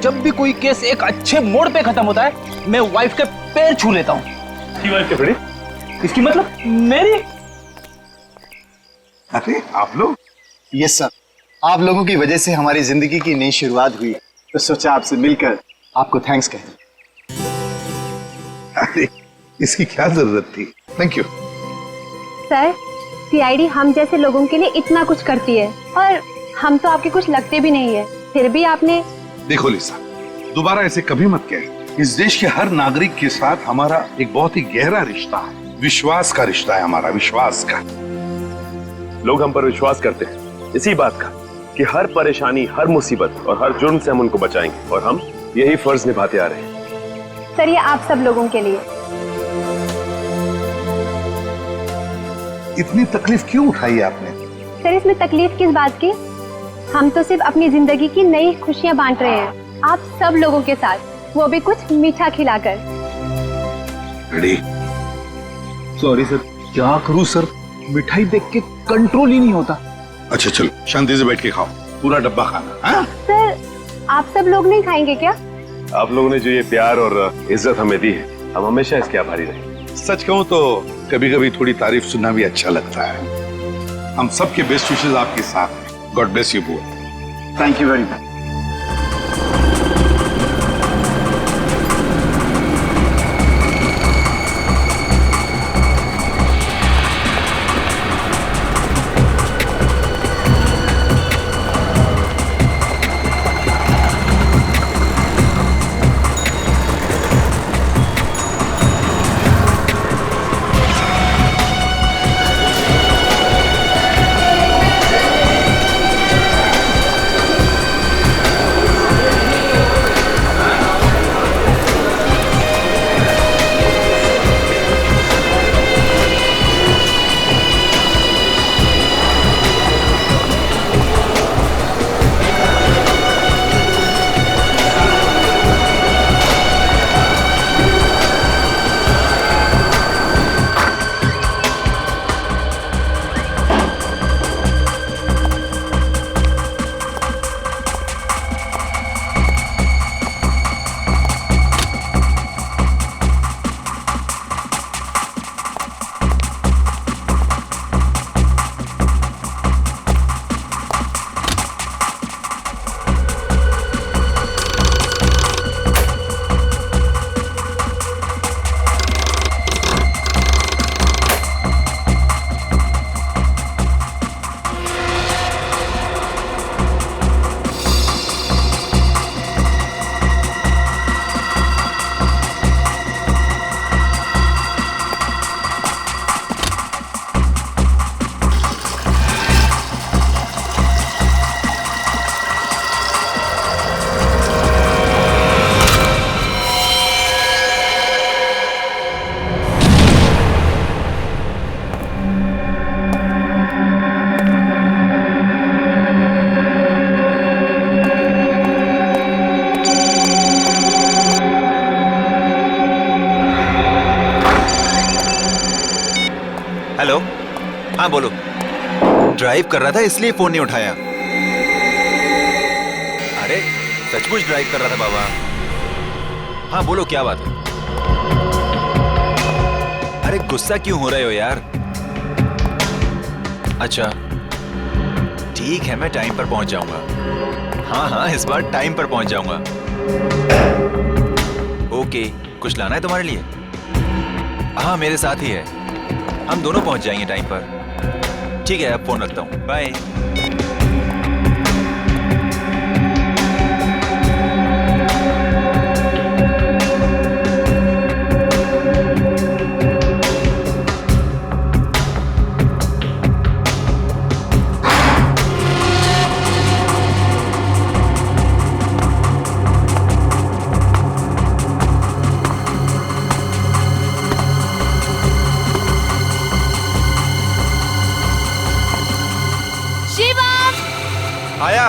जब भी कोई केस एक अच्छे मोड़ पे खत्म होता है, मैं वाइफ के पैर छू लेता हूँ। की वाइफ के बड़े? इसकी मतलब मेरी? अरे आप लोग? यस सर, आप लोगों की वजह से हमारी जिंदगी की नई शुरुआत हुई, तो सोचा आपसे मिलकर आपको थैंक्स कहें। अरे इसकी क्या जरूरत थी, थैंक यू। सर, सीआईडी हम जैसे लोगों के लिए इतना कुछ करती है और हम तो आपके कुछ लगते भी नहीं है, फिर भी आपने। देखो लिसा, दोबारा ऐसे कभी मत कहे। इस देश के हर नागरिक के साथ हमारा एक बहुत ही गहरा रिश्ता है, विश्वास का रिश्ता है हमारा, विश्वास का। लोग हम पर विश्वास करते हैं इसी बात का कि हर परेशानी, हर मुसीबत और हर जुर्म से हम उनको बचाएंगे, और हम यही फर्ज निभाते आ रहे हैं। सर, ये आप सब लोगों के लिए। इतनी तकलीफ क्यों उठाई आपने? सर, इसमें तकलीफ किस बात की? हम तो सिर्फ अपनी जिंदगी की नई खुशियां बांट रहे हैं आप सब लोगों के साथ, वो भी कुछ मीठा खिलाकर। सॉरी सर, क्या करूं सर, मिठाई देख के कंट्रोल ही नहीं होता। अच्छा चलो, शांति से बैठ के खाओ, पूरा डब्बा खाना। हाँ? सर, आप सब लोग नहीं खाएंगे क्या? आप लोगों ने जो ये प्यार और इज्जत हमें दी है, हम हमेशा इसके आभारी रहेंगे। सच कहूं तो कभी कभी थोड़ी तारीफ सुनना भी अच्छा लगता है। हम सबके बेस्ट विशेस आपके साथ हैं। God bless you both. Thank you very much. Hello, हाँ बोलो। ड्राइव कर रहा था इसलिए फोन नहीं उठाया। अरे सचमुच ड्राइव कर रहा था बाबा। हाँ बोलो, क्या बात है? अरे गुस्सा क्यों हो रहे हो यार? अच्छा ठीक है, मैं टाइम पर पहुंच जाऊंगा। हाँ हाँ, इस बार टाइम पर पहुंच जाऊंगा। ओके, कुछ लाना है तुम्हारे लिए? हाँ मेरे साथ ही है, हम दोनों पहुंच जाएंगे टाइम पर। ठीक है, अब फोन रखता हूँ, बाय। आया।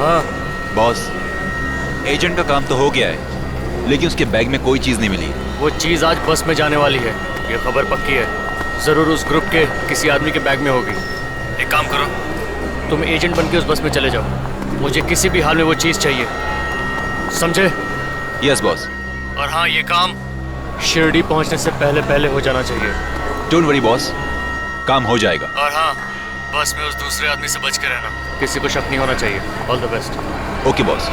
हाँ बॉस, एजेंट का काम तो हो गया है, लेकिन उसके बैग में कोई चीज नहीं मिली। वो चीज आज बस में जाने वाली है, ये खबर पक्की है। जरूर उस ग्रुप के किसी आदमी के बैग में होगी। एक काम करो, तुम एजेंट बन के उस बस में चले जाओ। मुझे किसी भी हाल में वो चीज चाहिए, समझे? Yes boss. और हाँ, ये काम शिरडी पहुंचने से पहले पहले हो जाना चाहिए। डोंट वरी बॉस, काम हो जाएगा। और हाँ, बस में उस दूसरे आदमी से बच के रहना, किसी को शक नहीं होना चाहिए। All the best. Okay boss.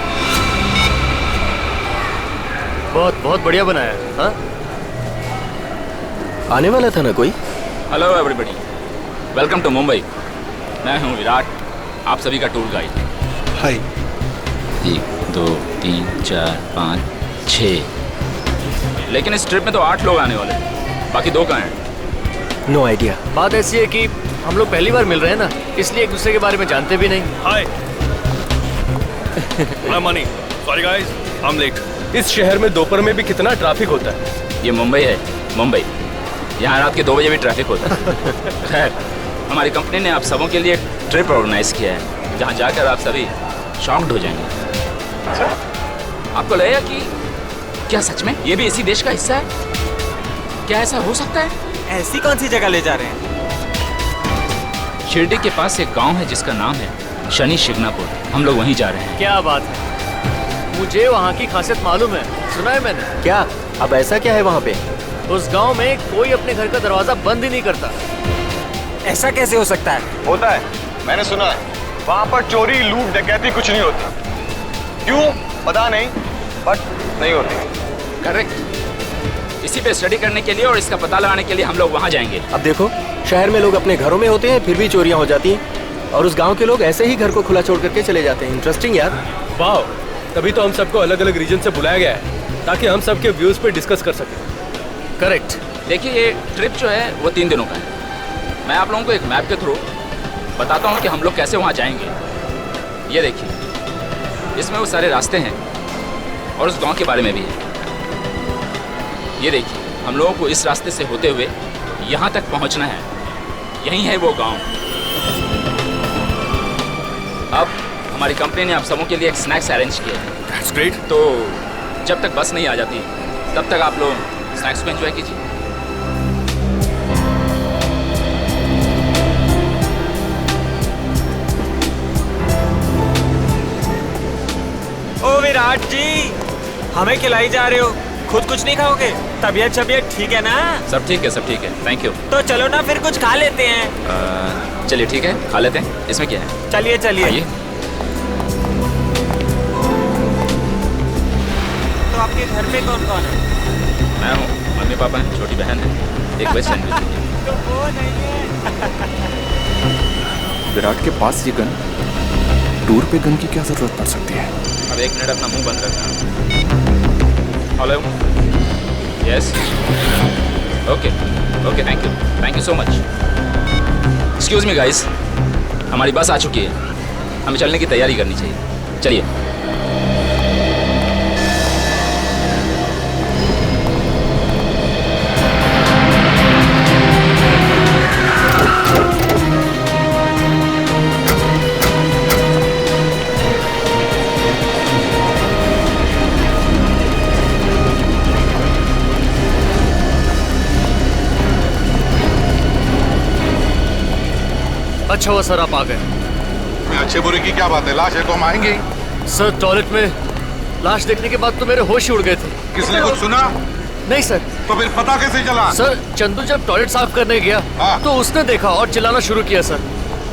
बहुत बहुत बढ़िया बनाया है। हाँ, आने वाला था ना कोई? Hello everybody, welcome to Mumbai. मैं हूँ विराट, आप सभी का टूर गाइड। हाय। 1 2 3 4 5 6, लेकिन इस ट्रिप में तो 8 लोग आने वाले हैं, बाकी 2 कहाँ हैं? No idea. बात ऐसी है कि हम लोग पहली बार मिल रहे हैं ना, इसलिए एक दूसरे के बारे में जानते भी नहीं। हाय, I'm Mani. Sorry guys, I'm late. इस शहर में दोपहर में भी कितना ट्रैफिक होता है। ये मुंबई है, मुंबई। यहाँ रात के 2 बजे भी ट्रैफिक होता है। खैर, हमारी कंपनी ने आप सबों के लिए ट्रिप ऑर्गेनाइज किया है, जहाँ जाकर आप सभी शॉक्ड हो जाएंगे। आपको लगेगा कि क्या सच में ये भी इसी देश का हिस्सा है? क्या ऐसा हो सकता है? ऐसी कौन सी जगह ले जा रहे हैं? शिरडी के पास एक गांव है जिसका नाम है शनि शिंगणापुर। हम लोग वहीं जा रहे हैं। क्या बात है, मुझे वहाँ की खासियत मालूम है, सुना है मैंने। क्या? अब ऐसा क्या है वहाँ पे? उस गांव में कोई अपने घर का दरवाजा बंद ही नहीं करता। ऐसा कैसे हो सकता है? होता है, मैंने सुना है। वहाँ पर चोरी, लूट, डकैती कुछ नहीं होती। क्यों पता नहीं, बट नहीं होती। करेक्ट। इसी पे स्टडी करने के लिए और इसका पता लगाने के लिए हम लोग वहाँ जाएंगे। अब देखो, शहर में लोग अपने घरों में होते हैं फिर भी चोरियां हो जाती हैं, और उस गांव के लोग ऐसे ही घर को खुला छोड़ करके चले जाते हैं। इंटरेस्टिंग यार। वाह, तभी तो हम सबको अलग अलग रीजन से बुलाया गया है, ताकि हम सबके व्यूज पे डिस्कस कर सकें। करेक्ट। देखिए, ये ट्रिप जो है वो 3 दिनों का है। मैं आप लोगों को एक मैप के थ्रू बताता हूँ कि हम लोग कैसे वहाँ जाएंगे। ये देखिए, इसमें वो सारे रास्ते हैं और उस गांव के बारे में भी है। ये देखिए, हम लोगों को इस रास्ते से होते हुए यहाँ तक पहुँचना है। यही है वो गांव। अब हमारी कंपनी ने आप सबों के लिए एक स्नैक्स अरेंज किया है। That's great. तो जब तक बस नहीं आ जाती तब तक आप लोग स्नैक्स को एंजॉय कीजिए। ओ विराट जी, हमें खिलाई जा रहे हो, खुद कुछ नहीं खाओगे? तबीयत ठीक है ना? सब ठीक है, सब ठीक है, थैंक यू। तो चलो ना फिर कुछ खा लेते हैं। चलिए ठीक है, खा लेते हैं। इसमें क्या है? चलिए चलिए। आइए। तो आपके घर में कौन कौन है? मैं हूँ, मम्मी पापा हैं, छोटी बहन है, एक बेस्ट फ्रेंड भी। तो वो नहीं है। विराट के पास ये गन, टूर पे गन की क्या जरूरत पड़ सकती है? अब 1 मिनट अपना मुंह बंद रखना। Hello, yes, okay okay, thank you so much. Excuse me guys, हमारी बस आ चुकी है, हमें चलने की तैयारी करनी चाहिए। चलिए। अच्छा हुआ सर आप आ गए। अच्छे बुरे की क्या बात है, लाश है तो हम आएंगे ही। सर, टॉयलेट में लाश देखने के बाद तो मेरे होश ही उड़ गए थे। किसने कुछ सुना? नहीं सर। तो फिर पता कैसे चला? सर, चंदू जब टॉयलेट साफ करने गया तो उसने देखा और चिल्लाना शुरू किया सर।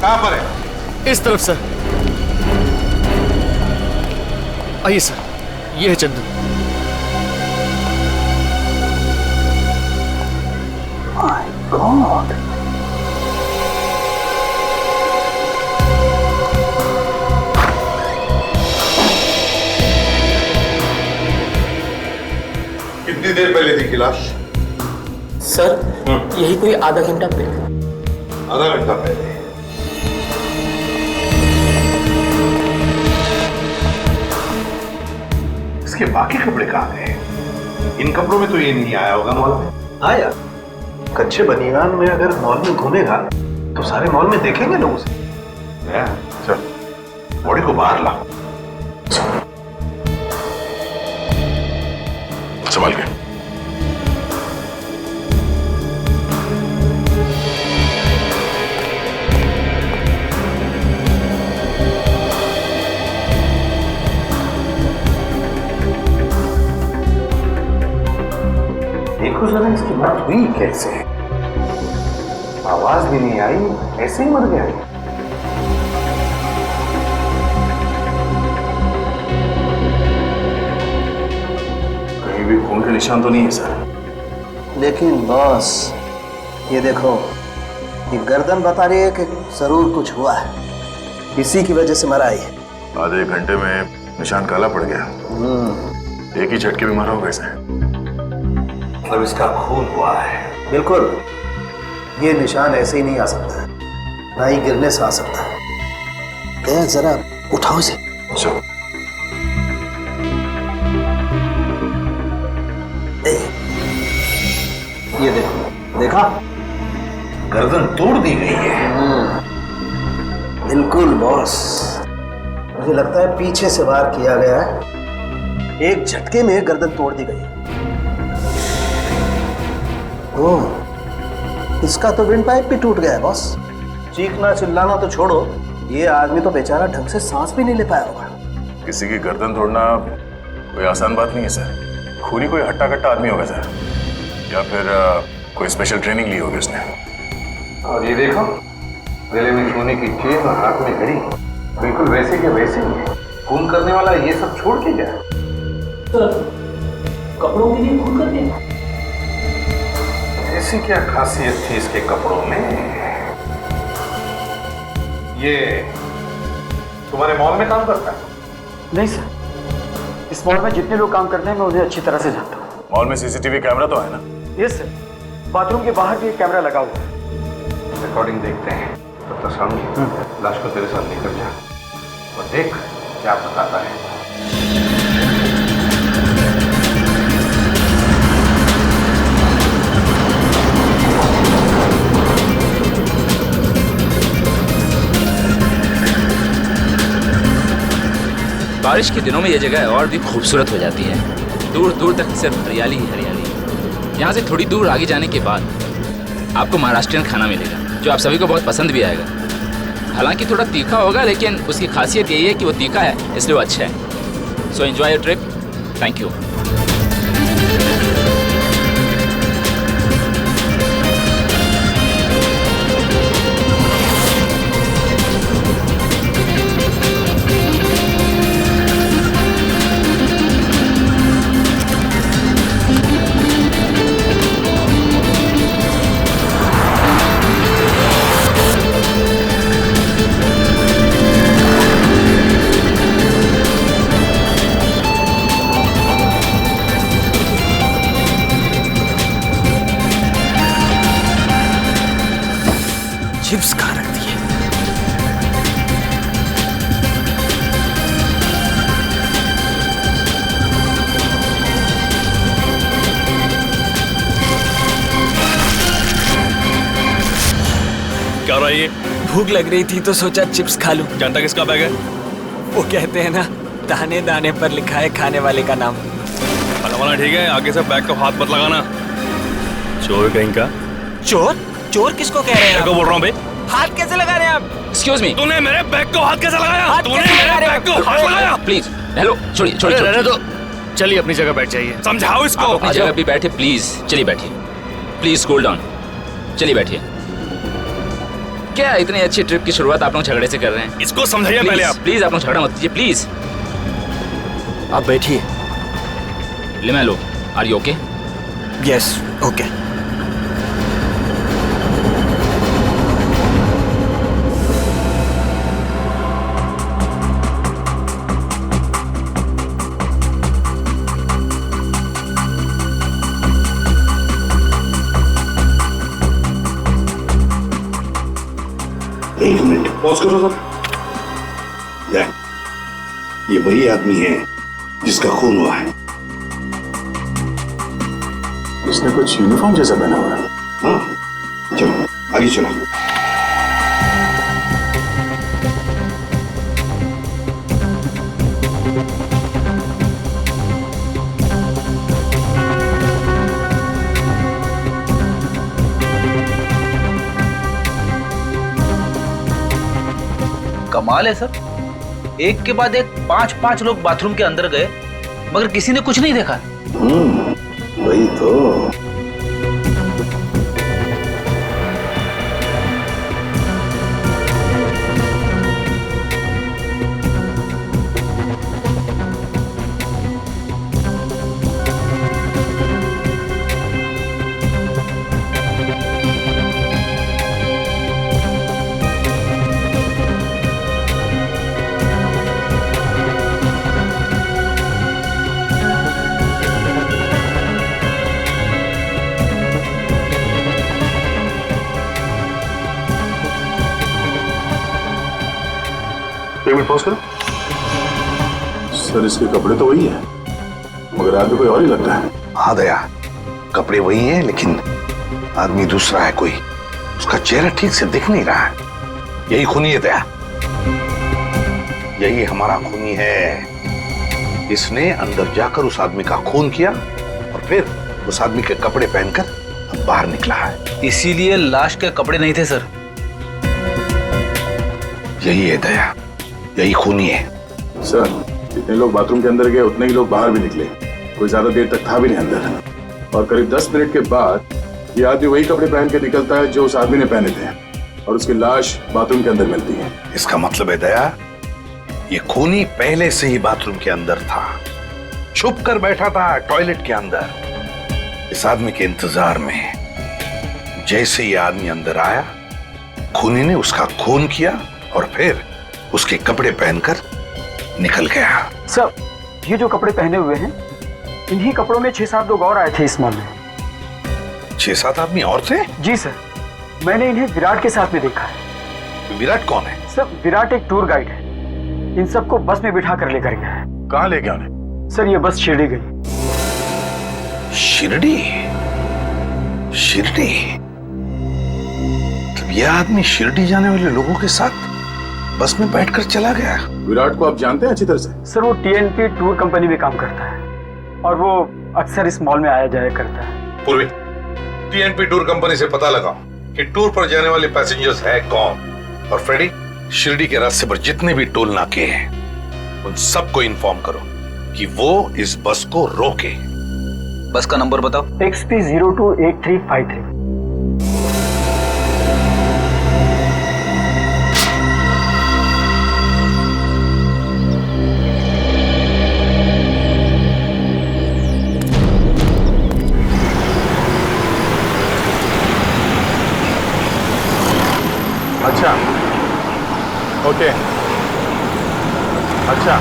कहाँ पर है? इस तरफ सर। आइए सर, ये है चंदू। माय गॉड, कितनी देर पहले दिखी लाश? सर, यही कोई आधा घंटा पहले। आधा घंटा पहले? इसके बाकी कपड़े कहाँ गए? इन कपड़ों में तो ये नहीं आया होगा मॉल में। आया, कच्चे बनियान में अगर मॉल में घूमेगा तो सारे मॉल में देखेंगे लोग उसे। चल, बॉडी को बाहर ला, संभाल के। देखो जरा इसकी मौत हुई कैसे? आवाज भी नहीं आई, ऐसे ही मर गया। कहीं भी खून के निशान तो नहीं है सर। लेकिन बॉस ये देखो, ये गर्दन बता रही है कि जरूर कुछ हुआ है, इसी की वजह से मरा है। आधे घंटे में निशान काला पड़ गया। एक ही झटके में मरा होगा इसे। मतलब इसका खून हुआ है। बिल्कुल, ये निशान ऐसे ही नहीं आ सकता, ना ही गिरने से आ सकता है। जरा उठाओ इसे। चलो। ये देखो, देखा? गर्दन तोड़ दी गई है। बिल्कुल बॉस, मुझे लगता है पीछे से वार किया गया है, एक झटके में गर्दन तोड़ दी गई है। ओह, इसका तो विंड पाइप भी टूट गया है बॉस। चीखना चिल्लाना तो छोड़ो, ये आदमी तो बेचारा ढंग से सांस भी नहीं ले पाया होगा। किसी की गर्दन तोड़ना कोई आसान बात नहीं है सर। खूनी कोई हट्टा कट्टा आदमी होगा सर, या फिर कोई स्पेशल ट्रेनिंग ली होगी उसने। और ये देखो, गले में सोने की चेन और हाथ में घड़ी, बिल्कुल वैसे के वैसे ही है। खून करने वाला ये सब छोड़ के गया। कपड़ों के लिए खून कर दिया? ऐसी क्या खासियत थी इसके कपड़ों में? ये तुम्हारे मॉल में काम करता है? नहीं सर, इस मॉल में जितने लोग काम करते हैं मैं उन्हें अच्छी तरह से जानता हूँ। मॉल में सीसीटीवी कैमरा तो है ना? यस सर, बाथरूम के बाहर भी एक कैमरा लगा हुआ है। रिकॉर्डिंग देखते हैं। तब तक सामने लाश को तेरे साथ लेकर जा और देख क्या बताता है। बारिश के दिनों में ये जगह और भी खूबसूरत हो जाती है। दूर दूर तक सिर्फ हरियाली ही हरियाली। यहाँ से थोड़ी दूर आगे जाने के बाद आपको महाराष्ट्रियन खाना मिलेगा, जो आप सभी को बहुत पसंद भी आएगा। हालांकि थोड़ा तीखा होगा, लेकिन उसकी खासियत यही है कि वो तीखा है, इसलिए वो अच्छा है। So enjoy your trip. Thank you. Chips खा रखी है। क्या हो रहा है ये? भूख लग रही थी तो सोचा चिप्स खा लूं। जानता किसका बैग है? वो कहते हैं ना, दाने दाने पर लिखा है खाने वाले का नाम। खाना वाला ठीक है, आगे से बैग को हाथ मत लगाना। चोर कहीं का। चोर? चोर किसको कह रहे हैं? क्या बोल रहा हूँ बे? हाथ कैसे लगा रहे हैं आप? Excuse me. तूने मेरे बैग को हाथ कैसे लगाया? तूने मेरे बैग को हाथ लगाया? प्लीज हेलो, छोड़िए छोड़िए। रहने दो, चलिए अपनी जगह बैठ जाइए। समझाओ इसको। आप अपनी जगह भी बैठे प्लीज। चलिए बैठिए, प्लीज कूल डाउन। चलिए बैठिए। क्या इतनी अच्छी ट्रिप की शुरुआत आप लोग झगड़े से कर रहे हैं? इसको समझाइए पहले आप। प्लीज आप लोग झगड़ा मत कीजिए प्लीज। आप बैठिए। Limelo, are you okay? Yes, okay. एक मिनट पॉज करो सर। ये वही आदमी है जिसका खून हुआ है। इसने कुछ यूनिफॉर्म जैसा पहना हुआ है। हाँ, चलो आगे चलो। कमाल है सर, एक के बाद एक 5-5 लोग बाथरूम के अंदर गए मगर किसी ने कुछ नहीं देखा। वही तो। पेमेंट पॉज करो। सर इसके कपड़े तो वही है मगर आदमी कोई और ही लगता है। हाँ दया, कपड़े वही हैं लेकिन आदमी दूसरा है कोई। उसका चेहरा ठीक से दिख नहीं रहा है। यही खूनी है दया, यही हमारा खूनी है। इसने अंदर जाकर उस आदमी का खून किया और फिर उस आदमी के कपड़े पहनकर बाहर निकला है। इसीलिए लाश के कपड़े नहीं थे सर। यही है दया, यही खूनी है। सर जितने लोग बाथरूम के अंदर गए उतने ही लोग बाहर भी निकले, कोई ज्यादा देर तक था भी नहीं अंदर। और करीब 10 मिनट के बाद ये आदमी वही कपड़े पहन के निकलता है जो उस आदमी ने पहने थे और उसकी लाश बाथरूम के अंदर मिलती है। इसका मतलब है दया, ये खूनी पहले से ही बाथरूम के अंदर था, छुप कर बैठा था टॉयलेट के अंदर इस आदमी के इंतजार में। जैसे ये आदमी अंदर आया, खूनी ने उसका खून किया और फिर उसके कपड़े पहनकर निकल गया। सर ये जो कपड़े पहने हुए हैं इन्हीं कपड़ों में 6-7 लोग और आए थे इस मॉल में। 6-7 आदमी और थे? जी सर, मैंने इन्हें विराट के साथ में देखा है। विराट कौन है? सर विराट एक टूर गाइड है, इन सबको बस में बिठा कर लेकर गया है। कहाँ ले गया उन्हें? सर ये बस शिरडी गई। शिरडी? शिरडी? तो यह आदमी शिरडी जाने वाले लोगों के साथ बस में बैठकर चला गया। विराट को आप जानते हैं अच्छी तरह से? सर वो TNP टूर कंपनी में काम करता है और वो अक्सर इस मॉल में आया जाया करता है। पूर्वी, TNP टूर कंपनी से पता लगाओ कि टूर पर जाने वाले पैसेंजर्स है कौन। और फ्रेडी, शिरडी के रास्ते पर जितने भी टोल नाके हैं उन सबको इन्फॉर्म करो कि वो इस बस को रोके। बस का नंबर बताओ। XP 028353। अच्छा ओके, अच्छा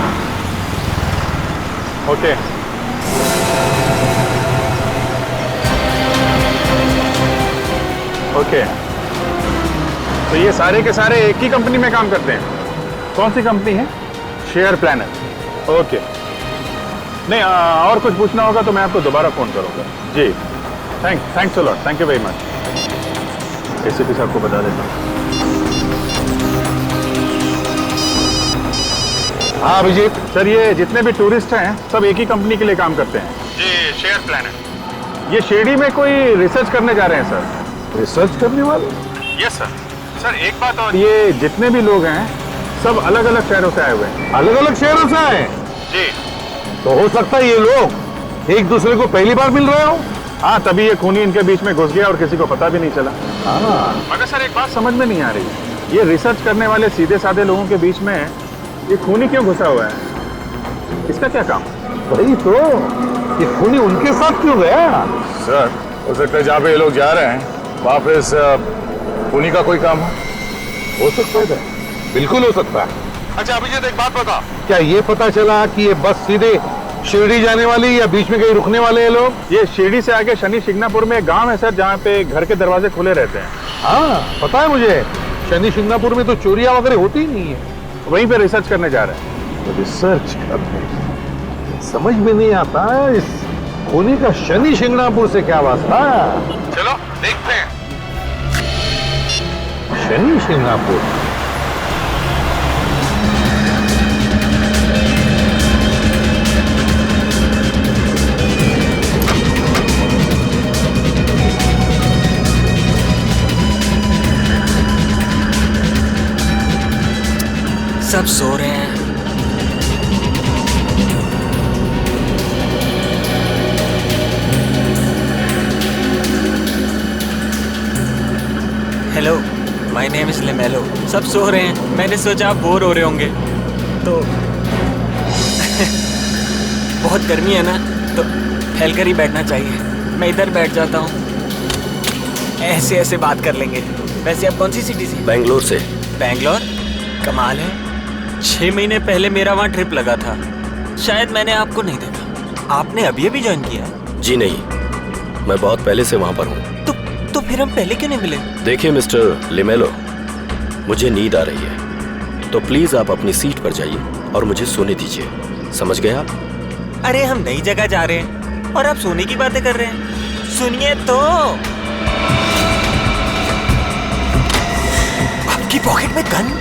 ओके। ओके तो ये सारे के सारे एक ही कंपनी में काम करते हैं? कौन सी कंपनी है? Share planner. ओके, नहीं और कुछ पूछना होगा तो मैं आपको दोबारा फोन करूंगा। जी thanks a lot, thank you very much. ACP साहब को बता देता हूँ। हाँ अभिजीत सर, ये जितने भी टूरिस्ट हैं सब एक ही कंपनी के लिए काम करते हैं जी, शेयर प्लानर। ये शिरडी में कोई रिसर्च करने जा रहे हैं सर। रिसर्च करने वाले? Yes sir. सर एक बात और, ये जितने भी लोग हैं सब अलग अलग शहरों से आए हुए हैं। अलग अलग शहरों से आए? जी। तो हो सकता है ये लोग एक दूसरे को पहली बार मिल रहे हो। हाँ तभी ये खूनी इनके बीच में घुस गया और किसी को पता भी नहीं चला। मगर सर एक बात समझ में नहीं आ रही, ये रिसर्च करने वाले सीधे साधे लोगों के बीच में ये खूनी क्यों घुसा हुआ है? इसका क्या काम? वही तो, ये खूनी उनके साथ क्यों गया? सर हो सकता है जहाँ पे ये लोग जा रहे हैं वहाँ पे खूनी का कोई काम हो सकता है। बिल्कुल हो सकता है। अच्छा अभिजीत एक बात बता, क्या ये पता चला कि ये बस सीधे शिरडी जाने वाली या बीच में कहीं रुकने वाले हैं लोग? ये शिरडी से आगे शनि शिंगणापुर में एक गांव है सर जहाँ पे घर के दरवाजे खुले रहते हैं। हाँ पता है मुझे, शनि शिंगणापुर में तो चोरियां वगैरह होती ही नहीं है। वहीं पे रिसर्च करने जा रहे हैं। तो रिसर्च करने समझ में नहीं आता इस खूनी का शनि शिंगणापुर से क्या वास्ता। चलो देखते हैं। शनि शिंगणापुर? सब सो रहे हैं। Hello, my name is Lemelo. सब सो रहे हैं, मैंने सोचा आप बोर हो रहे होंगे तो बहुत गर्मी है ना, तो फैलकर ही बैठना चाहिए। मैं इधर बैठ जाता हूँ, ऐसे ऐसे बात कर लेंगे। वैसे आप कौन सी सिटी से? बेंगलोर से। बेंगलोर? कमाल है, 6 महीने पहले मेरा वहाँ ट्रिप लगा था। शायद मैंने आपको नहीं देखा। आपने अभी अभी ज्वाइन किया है? जी नहीं, मैं बहुत पहले से वहाँ पर हूँ। तो फिर हम पहले क्यों नहीं मिले? देखिए मिस्टर लिमेलो, मुझे नींद आ रही है, तो प्लीज आप अपनी सीट पर जाइए और मुझे सोने दीजिए। समझ गए आप? अरे हम नई जगह जा रहे हैं और आप सोने की बातें कर रहे हैं। सुनिए तो, आपकी पॉकेट में गन?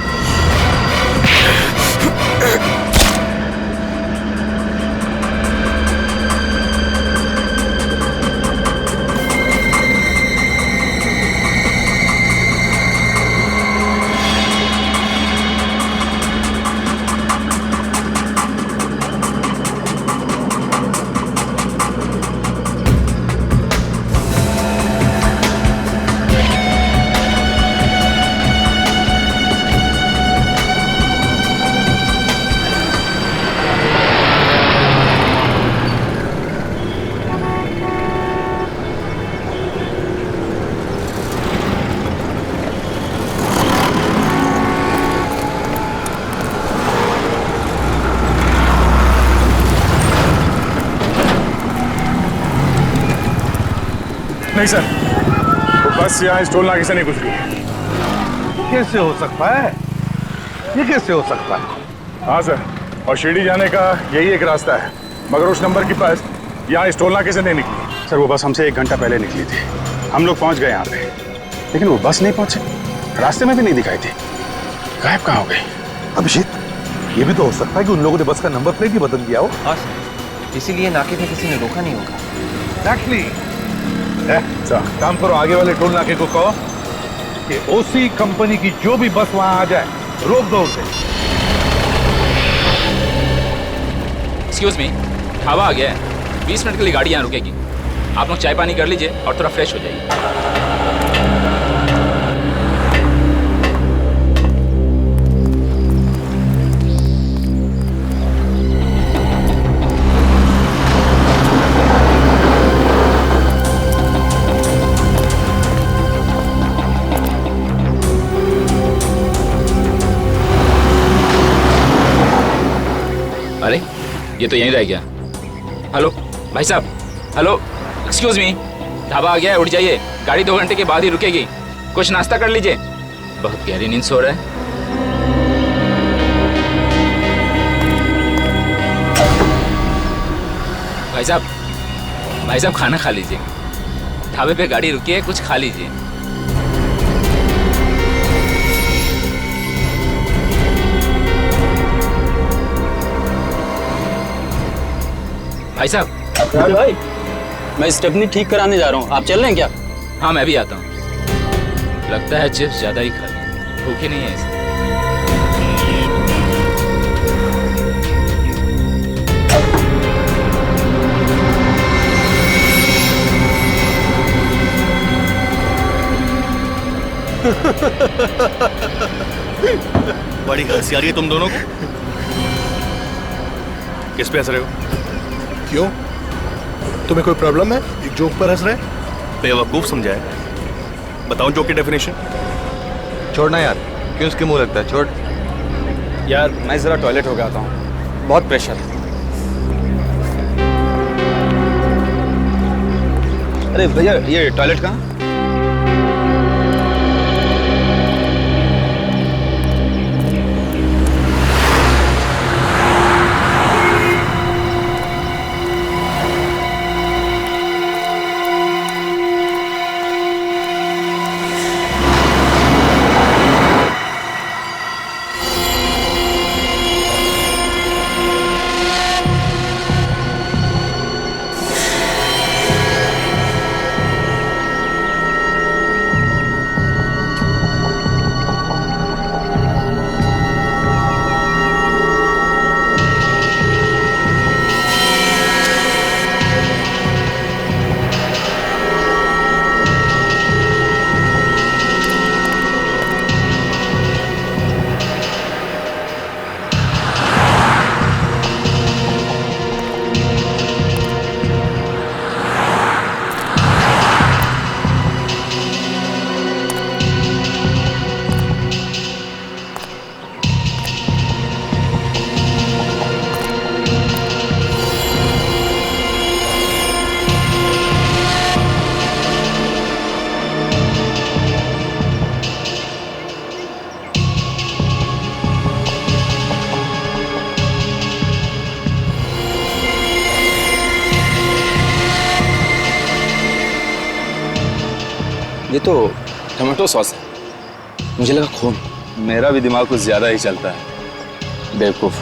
नहीं सर, वो बस यहाँ इस टोल नाके से नहीं गुजरी है। कैसे हो सकता है? ये कैसे हो सकता है? हाँ सर, और शिरडी जाने का यही एक रास्ता है, मगर उस नंबर की बस यहाँ इस टोल नाके से नहीं निकली। सर वो बस हमसे 1 घंटा पहले निकली थी, हम लोग पहुँच गए यहाँ पे, लेकिन वो बस नहीं पहुँचे, रास्ते में भी नहीं दिखाई थी। गायब कहाँ हो गई? अभिषेक, ये भी तो हो सकता है कि उन लोगों ने बस का नंबर प्लेट ही बदल दिया हो। हाँ सर, इसीलिए नाके पे किसी ने रोका नहीं होगा। Exactly. काम करो, आगे वाले टोल नाके को कहो कि ओसी कंपनी की जो भी बस वहां आ जाए रोक दो उसे। एक्सक्यूज मी, ढाबा आ गया है, 20 मिनट के लिए गाड़ी यहाँ रुकेगी। आप लोग चाय पानी कर लीजिए और थोड़ा फ्रेश हो जाइए। अरे ये तो यहीं रह गया। हेलो भाई साहब, हेलो, एक्सक्यूज मी, ढाबा आ गया है, उठ जाइए, गाड़ी 2 घंटे के बाद ही रुकेगी, कुछ नाश्ता कर लीजिए। बहुत गहरी नींद सो रहा है। भाई साहब खाना खा लीजिए, ढाबे पे गाड़ी रुकी है, कुछ खा लीजिए। भाई साहब। भाई, मैं स्टेपनी ठीक कराने जा रहा हूँ, आप चल रहे हैं क्या? हाँ मैं भी आता हूँ। लगता है चिप्स ज्यादा ही खा ली, भूखी नहीं है इसे। बड़ी हंसी आ रही है तुम दोनों को। किस पे हंस रहे हो? क्यों, तुम्हें कोई प्रॉब्लम है? एक जोक पर हंस रहे? बेवकूफ समझाए। बताओ जोक की डेफिनेशन। छोड़ना यार, क्यों उसके मुंह लगता है? छोड़ यार, मैं जरा टॉयलेट हो गया था, बहुत प्रेशर है। अरे भैया, ये टॉयलेट कहाँ? ये तो टमाटो सॉस है, मुझे लगा खून। मेरा भी दिमाग कुछ ज्यादा ही चलता है, बेवकूफ।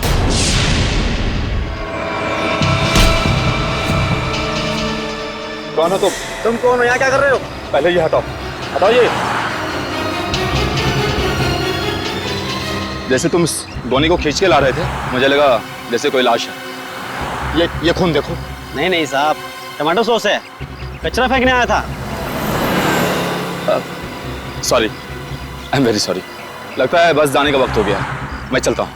कौन हो तुम कौन हो? यहाँ क्या कर रहे हो? पहले ये हटाओ, हटाओ ये। जैसे तुम इस बोनी को खींच के ला रहे थे, मुझे लगा जैसे कोई लाश है। ये खून देखो। नहीं नहीं साहब, टमाटो सॉस है, कचरा फेंकने आया था। Sorry, I am very sorry. लगता है बस जाने का वक्त हो गया, मैं चलता हूँ।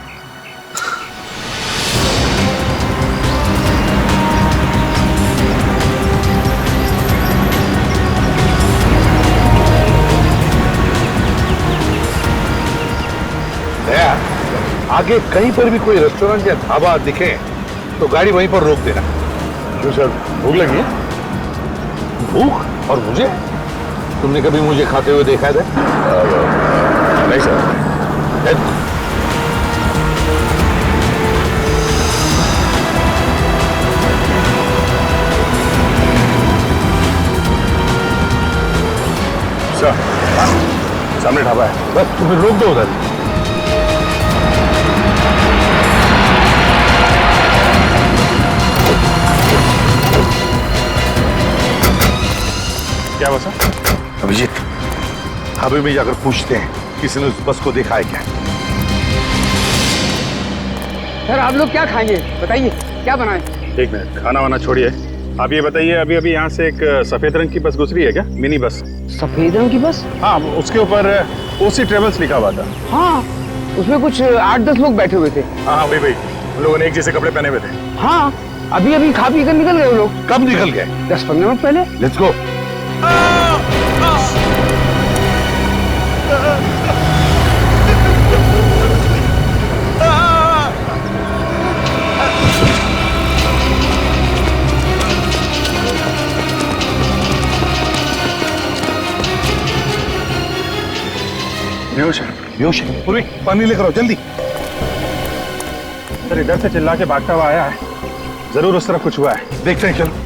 आगे कहीं पर भी कोई रेस्टोरेंट या ढाबा दिखे तो गाड़ी वहीं पर रोक देना। क्यों सर, भूख लगी है? भूख? और मुझे? तुमने कभी मुझे खाते हुए देखा है? नहीं सर। सर, सामने ढाबा है, बस तुम्हें रोक दो उधर। क्या हुआ सर? अभिजीत, ढाबे में जाकर पूछते हैं किसी ने उस बस को देखा है क्या। सर आप लोग क्या खाएंगे बताइए, क्या बनाएं? एक मिनट, खाना वाना छोड़िए, आप ये बताइए, अभी अभी यहाँ से एक सफेद रंग की बस गुजरी है क्या? Mini bus. सफेद रंग की बस? हाँ, उसके ऊपर ओसी ट्रेवल्स लिखा हुआ था। हाँ, उसमें कुछ 8-10 लोग बैठे हुए थे। हाँ वही वही, उन लोगों ने एक जैसे कपड़े पहने हुए थे। हाँ, अभी अभी खा पी कर निकल गए वो लोग। कब निकल गए? 10-15 मिनट पहले। Let's go. बेहोश है। बेहोश है? पूर्वी, पानी लेकर आओ जल्दी। सर इधर से चिल्ला के भागता हुआ आया है, जरूर उस तरफ कुछ हुआ है। देखते हैं, चलो।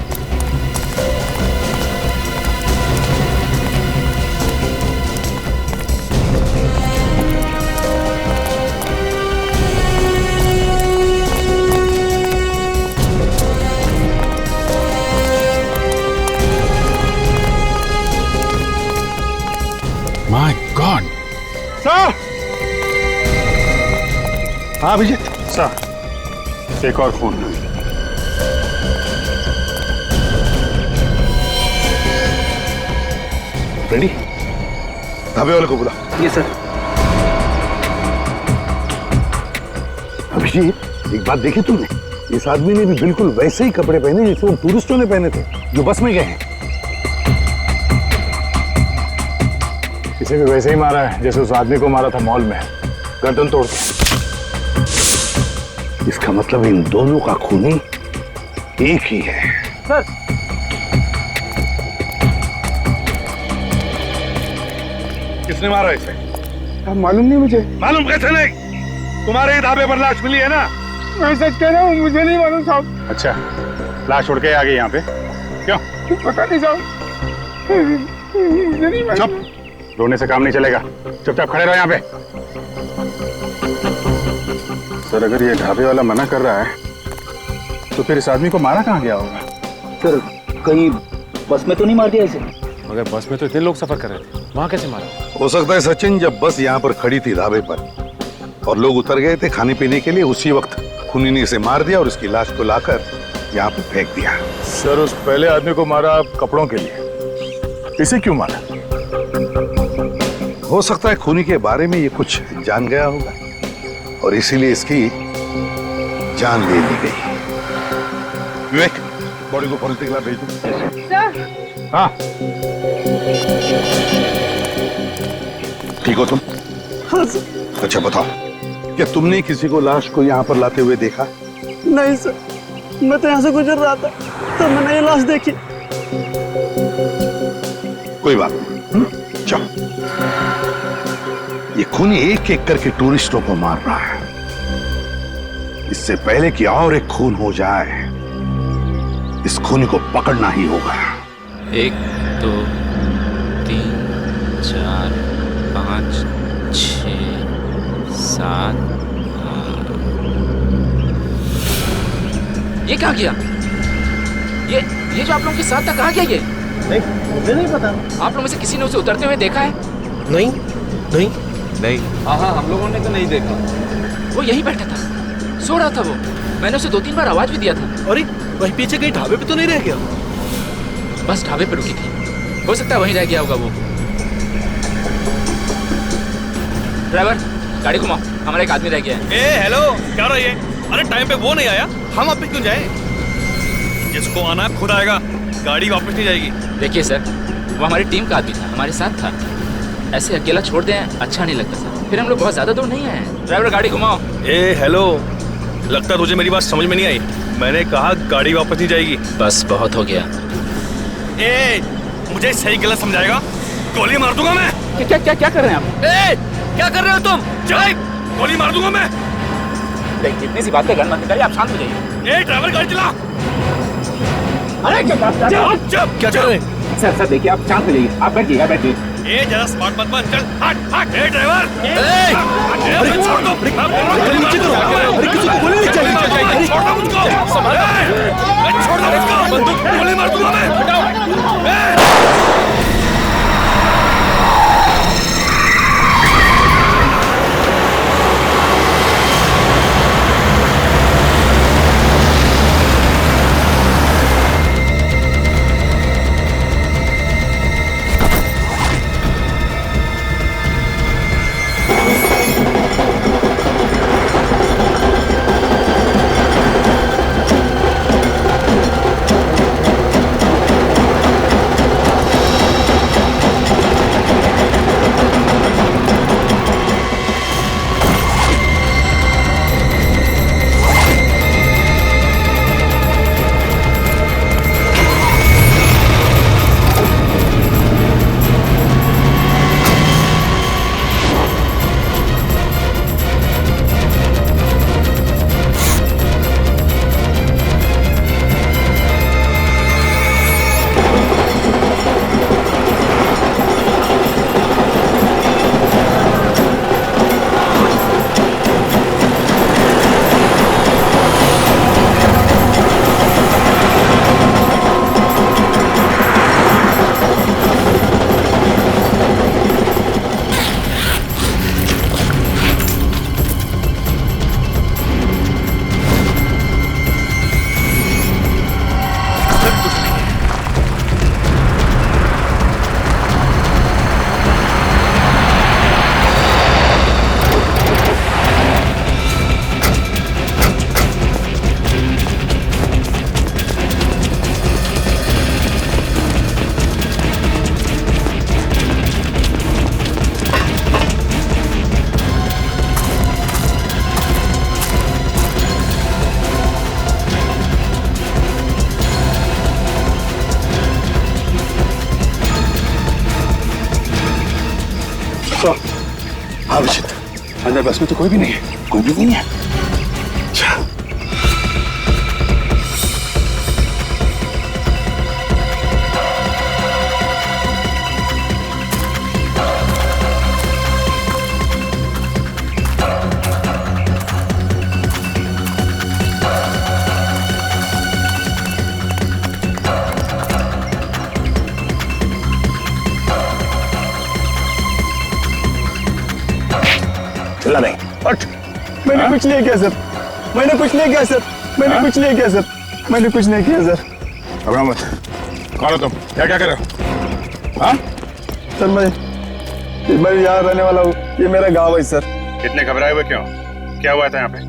My God. सर! हाँ अभिजीत। सर, एक और फोन। रेडी? ढाबे वाले को बुला। ये सर। अभिजीत, एक बात देखी तुमने? इस आदमी ने भी बिल्कुल वैसे ही कपड़े पहने जैसे वो टूरिस्टों ने पहने थे जो बस में गए हैं। इसे भी वैसे ही मारा है जैसे उस आदमी को मारा था मॉल में, गर्दन तोड़ के। इसका मतलब इन दोनों का खूनी एक ही है। सर, किसने मारा इसे? मालूम नहीं मुझे। मालूम कैसे नहीं? तुम्हारे ही ढाबे पर लाश मिली है ना? मैं सच कह रहा हूँ, मुझे नहीं मालूम साहब। अच्छा, लाश उड़ के आ गई यहाँ पे? क्यों? पता नहीं साहब, मुझे नहीं मालूम। चुप, रोने से काम नहीं चलेगा, चुपचाप खड़े रहो यहाँ पे। सर अगर ये ढाबे वाला मना कर रहा है तो फिर इस आदमी को मारा कहाँ गया होगा? सर कहीं बस में तो नहीं मार दिया इसे? मगर बस में तो इतने लोग सफर कर रहे थे, वहां कैसे मारा? हो सकता है सचिन, जब बस यहाँ पर खड़ी थी ढाबे पर और लोग उतर गए थे खाने पीने के लिए, उसी वक्त खूनी ने इसे मार दिया और उसकी लाश को लाकर यहाँ पर फेंक दिया। सर उस पहले आदमी को मारा कपड़ों के लिए, इसे क्यों मारा? हो सकता है खूनी के बारे में ये कुछ जान गया होगा और इसीलिए इसकी जान ले ली गई। विवेक, बॉडी को फॉरेंसिक लैब भेज दो। सर। हाँ, ठीक हो तुम? हाँ सर। अच्छा बताओ, क्या तुमने किसी को लाश को यहाँ पर लाते हुए देखा? नहीं सर, मैं तो यहाँ से गुजर रहा था तो मैंने ये लाश देखी। कोई बात नहीं, चलो। ये खूनी एक एक करके टूरिस्टों को मार रहा है। इससे पहले कि और एक खून हो जाए, इस खूनी को पकड़ना ही होगा। 1 2 3 5 6 7 ये क्या किया? ये जो आप लोगों के साथ था कहाँ गया ये? नहीं, मुझे नहीं पता। आप लोगों में से किसी ने उसे उतरते हुए देखा है? नहीं। हाँ, हम लोगों ने तो नहीं देखा। वो यहीं बैठा था, सो रहा था वो। मैंने उसे 2-3 बार आवाज भी दिया था। अरे वहीं पीछे कहीं ढाबे पे तो नहीं रह गया? बस ढाबे पे रुकी थी, हो सकता है वहीं रह गया होगा वो। ड्राइवर, गाड़ी घुमाओ, हमारा एक आदमी रह गया है। हेलो, क्या रहा है? अरे टाइम पे वो नहीं आया, हम आप पे क्यों जाए? जिसको आना है खुद आएगा, गाड़ी वापस नहीं जाएगी। देखिए सर, वो हमारी टीम का आदमी था, हमारे साथ था। ऐसे अकेला छोड़ दें अच्छा नहीं लगता सर। फिर हम लोग बहुत ज्यादा दूर नहीं आए हैं। ड्राइवर गाड़ी घुमाओ। हेलो, लगता तुझे मेरी बात समझ में नहीं आई। मैंने कहा गाड़ी वापस नहीं जाएगी। बस बहुत हो गया। मुझे सही गलत समझाएगा, गोली मार दूंगा मैं। क्या कर रहे हैं आप? क्या कर रहे हो तुम? चल, गोली मार दूंगा मैं। इतनी सी बातें करना चाहिए, आप शांत हो जाइए। ड्राइवर गाड़ी चला। अरे क्या कर रहे? सर देखिए, आप शांत हो जाइए, आप बैठिए। जरा स्मार्ट मत बन, चल हट। ड्राइवर, छोड़ दो। छोड़ दो मुझको, गोली मार दूंगा मैं। हाँ विशित, अंदर बस में तो कोई भी नहीं है। कोई भी नहीं है। चिल्ला नहीं। हट। मैंने कुछ नहीं किया सर, मैंने कुछ नहीं किया सर, मैंने कुछ नहीं किया सर, मैंने कुछ नहीं किया सर। घबराओ मत। कौन हो तुम? क्या कर रहे हो? हाँ सर, मैं यहाँ रहने वाला हूँ, ये मेरा गाँव है सर। इतने घबराए हुए क्यों? क्या हुआ था यहाँ पे?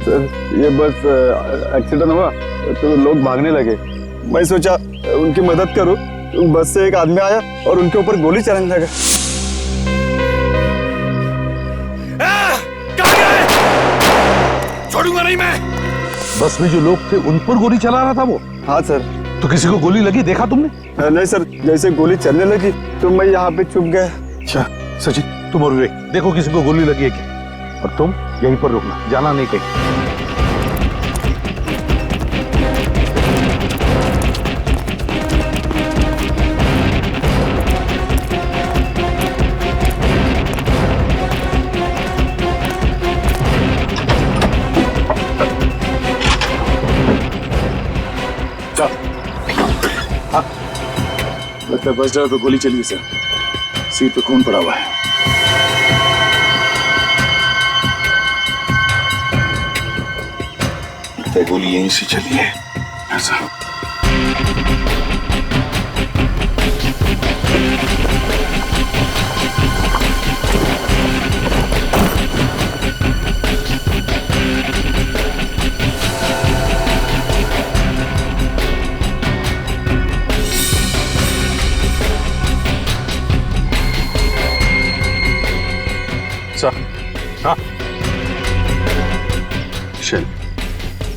सर ये बस एक्सीडेंट हुआ तो लोग भागने लगे। मैं सोचा उनकी मदद करूं, बस से एक आदमी आया और उनके ऊपर गोली चलाने लगा। छोड़ूंगा नहीं मैं। बस में जो लोग थे उन पर गोली चला रहा था वो? हाँ सर। तो किसी को गोली लगी देखा तुमने? नहीं सर, जैसे गोली चलने लगी तो मैं यहाँ पे चुप गया। अच्छा सचिन, तुम और विवेक देखो किसी को गोली लगी है क्या, और तुम यहीं पर रुकना, जाना नहीं कहीं। लगता है बस ड्राइवर पे गोली चली है सर। सीट पे खून पड़ा हुआ है। लगता है गोली यहीं से चली है। ऐसा हाँ शेल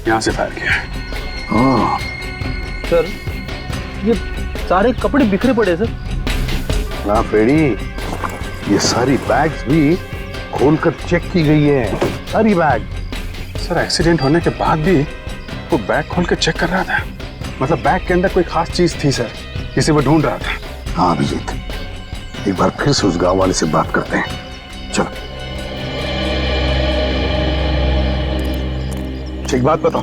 यहां से फायर किया है। हाँ सर ये सारे कपड़े बिखरे पड़े सर। ना फ्रेडी, ये सारी बैग्स भी खोलकर चेक की गई है, सारी बैग। सर एक्सीडेंट होने के बाद भी वो बैग खोल के चेक कर रहा था। मतलब बैग के अंदर कोई खास चीज थी सर, जिसे वो ढूंढ रहा था। हाँ अभिजीत, एक बार फिर से उस गांव वाले से बात करते हैं। चलो। एक बात बताओ,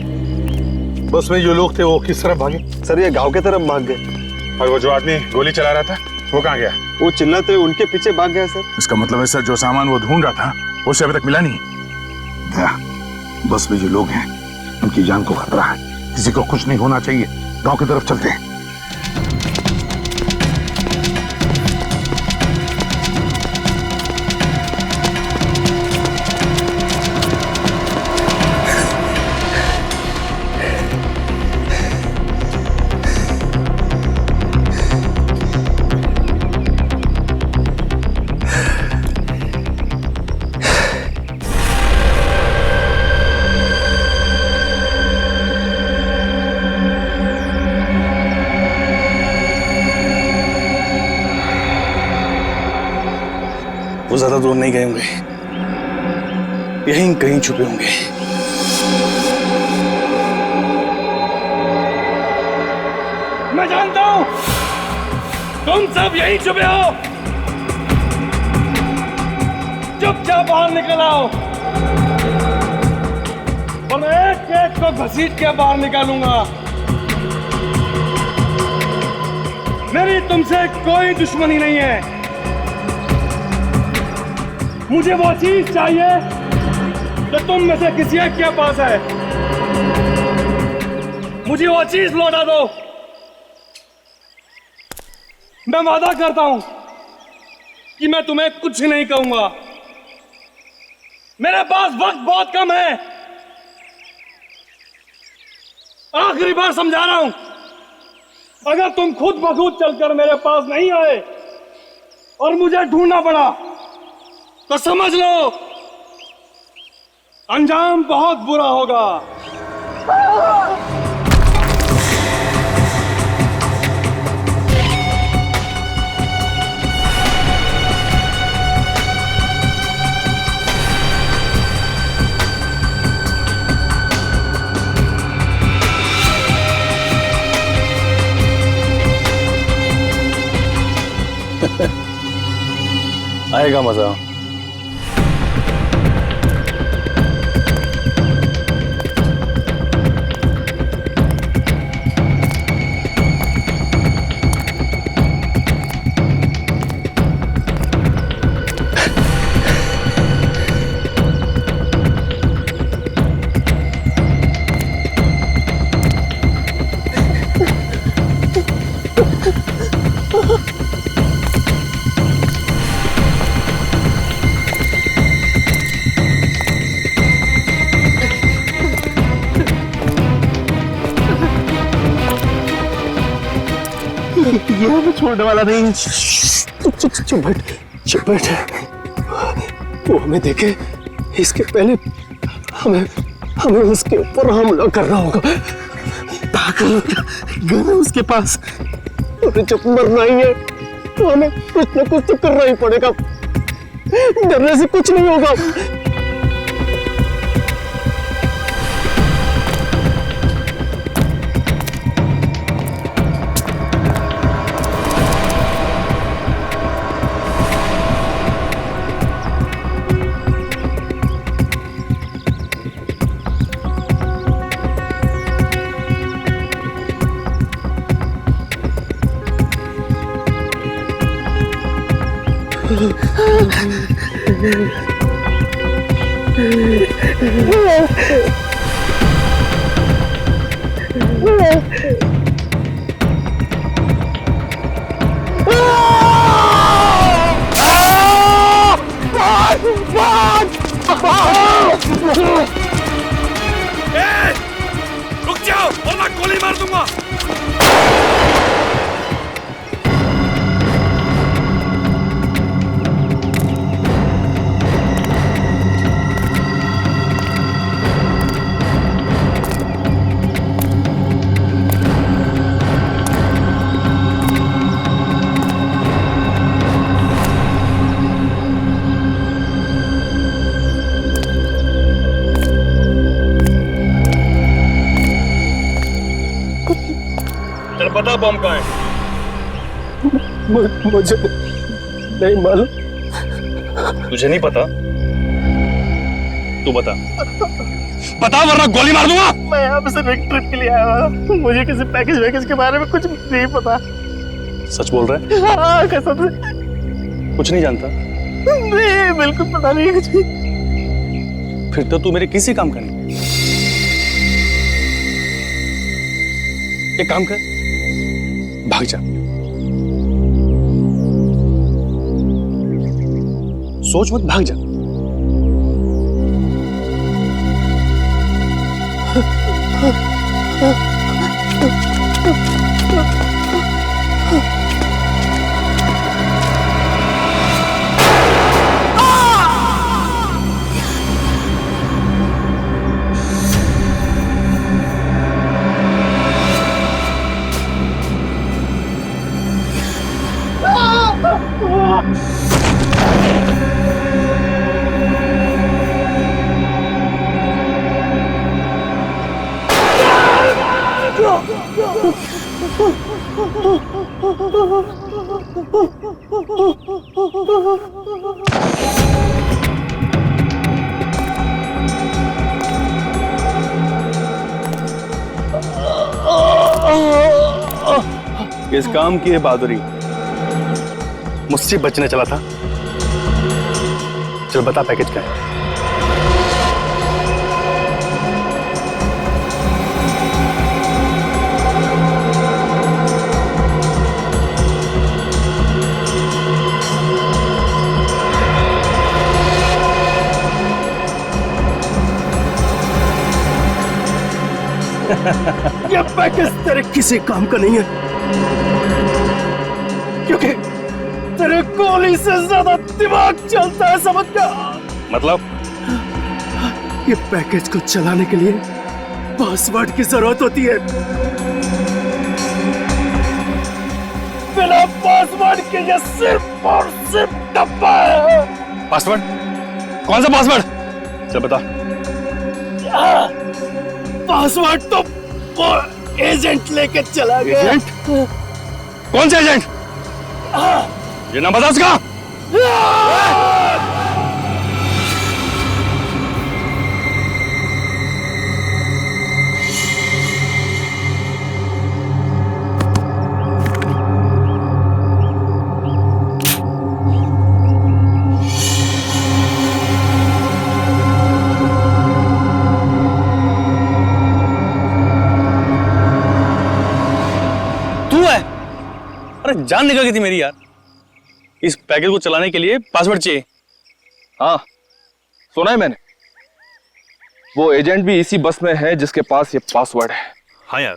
बस में जो लोग थे वो किस तरफ भागे? सर ये गांव के तरफ भाग गए। और वो जो आदमी गोली चला रहा था वो कहाँ गया? वो चिल्लाते उनके पीछे भाग गया सर। इसका मतलब है सर जो सामान वो ढूंढ रहा था उसे अभी तक मिला नहीं। बस में जो लोग हैं उनकी जान को खतरा है, किसी को कुछ नहीं होना चाहिए। गांव की तरफ चलते हैं। वो ज्यादा दूर नहीं गए होंगे, यहीं कहीं छुपे होंगे। मैं जानता हूं तुम सब यहीं छुपे हो। चुपचाप बाहर निकल आओ और मैं एक एक को घसीट के बाहर निकालूंगा। मेरी तुमसे कोई दुश्मनी नहीं है। मुझे वो चीज चाहिए जो तुम में से किसी एक के पास है। मुझे वो चीज लौटा दो। मैं वादा करता हूं कि मैं तुम्हें कुछ नहीं कहूंगा। मेरे पास वक्त बहुत कम है। आखिरी बार समझा रहा हूं, अगर तुम खुद ब खुद चलकर मेरे पास नहीं आए और मुझे ढूंढना पड़ा तो समझ लो अंजाम बहुत बुरा होगा। आएगा मजा। ये हमें छोड़ने वाला नहीं। चुप बैठ। वो हमें देखे इसके पहले हमें उसके ऊपर हमला करना होगा। गन है उसके पास और जब मरना ही है तो हमें कुछ न कुछ तो करना ही पड़ेगा। डरने से कुछ नहीं होगा। रुक जाओ वरना गोली मार दूंगा। बता बम कहाँ है? मुझे नहीं मालूम। तुझे नहीं पता? तू बता वरना गोली मार दूंगा। मैं यहाँ पे सिर्फ एक ट्रिप के लिए आया हूँ, मुझे किसी पैकेज के बारे में कुछ नहीं पता। सच बोल रहा है? हाँ कसम से कुछ नहीं जानता? नहीं बिल्कुल पता नहीं कुछ भी। फिर तो तू मेरे किसी काम का नहीं। एक काम कर, भाग जा। सोच मत, भाग जा। इस काम की है बहादुरी, मुझसे बचने चला था। चल बता पैकेज क्या है? ये पैकेज तेरे किसी काम का नहीं है, क्योंकि तेरे गोली से ज्यादा दिमाग चलता है, समझ गया? मतलब? ये पैकेज को चलाने के लिए पासवर्ड की जरूरत होती है। बिना पासवर्ड के ये सिर्फ और सिर्फ डब्बा है। पासवर्ड? कौन सा पासवर्ड? चल बता। पासवर्ड तो वो एजेंट लेके चला गया। एजेंट? कौन सा एजेंट? ये नाम बता उसका। अरे जान निकल गई थी मेरी यार। इस पैकेज को चलाने के लिए पासवर्ड चाहिए। हाँ सुना है मैंने, वो एजेंट भी इसी बस में है जिसके पास ये पासवर्ड है। हाँ यार।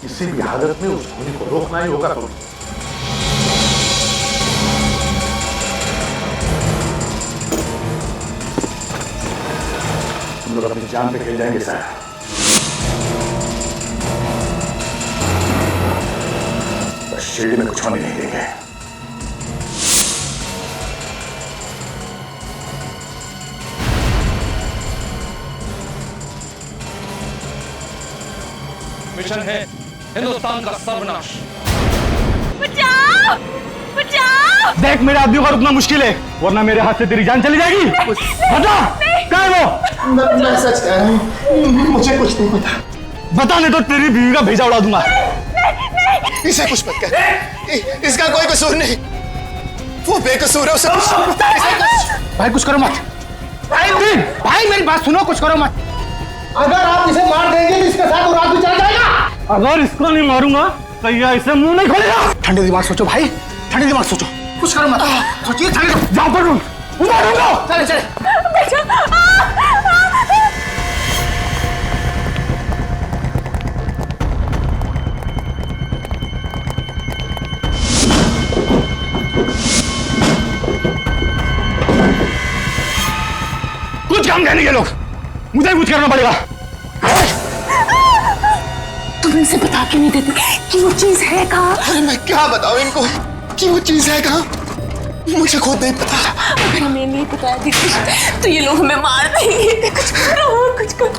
किसी भी हालत में उस गोली को रोकना ही होगा। तुम लोग अपनी जान पे खेल जाएंगे सर। शिरडी में कुछ होने नहीं देंगे। मिशन है हिंदुस्तान का सर्वनाश। बचाओ! बचाओ! देख, मेरे आदमी को रुकना मुश्किल है, वरना मेरे हाथ से तेरी जान चली जाएगी। बता, कहाँ है वो? मैं सच कह रहा हूँ, मुझे कुछ नहीं पता। बता, नहीं तो तेरी बीवी का भेजा उड़ा दूंगा। इसे कुछ मत कर, इसका कोई कसूर नहीं, वो बेकसूर है। उसे भाई कुछ करो मत। भाई मेरी बात सुनो, कुछ करो मत। अगर आप इसे मार देंगे तो इसके साथ वो रात भी चल जाएगा। अगर इसको नहीं मारूंगा तो यह इसे मुंह नहीं खोलेगा। ठंडे दिमाग सोचो भाई, ठंडे दिमाग सोचो, कुछ करो मत। सोचिए, जाओ पर चले चले। कुछ काम नहीं ये लोग, मुझे कुछ करना पड़ेगा। तुम इनसे बता क्यों नहीं देते कि वो चीज है कहाँ? अरे मैं क्या बताऊं इनको कि वो चीज है कहाँ? मुझे खुद नहीं पता। अगर हमें नहीं बताया दीदी तो ये लोग हमें मार देंगे। कुछ करो, कुछ करो।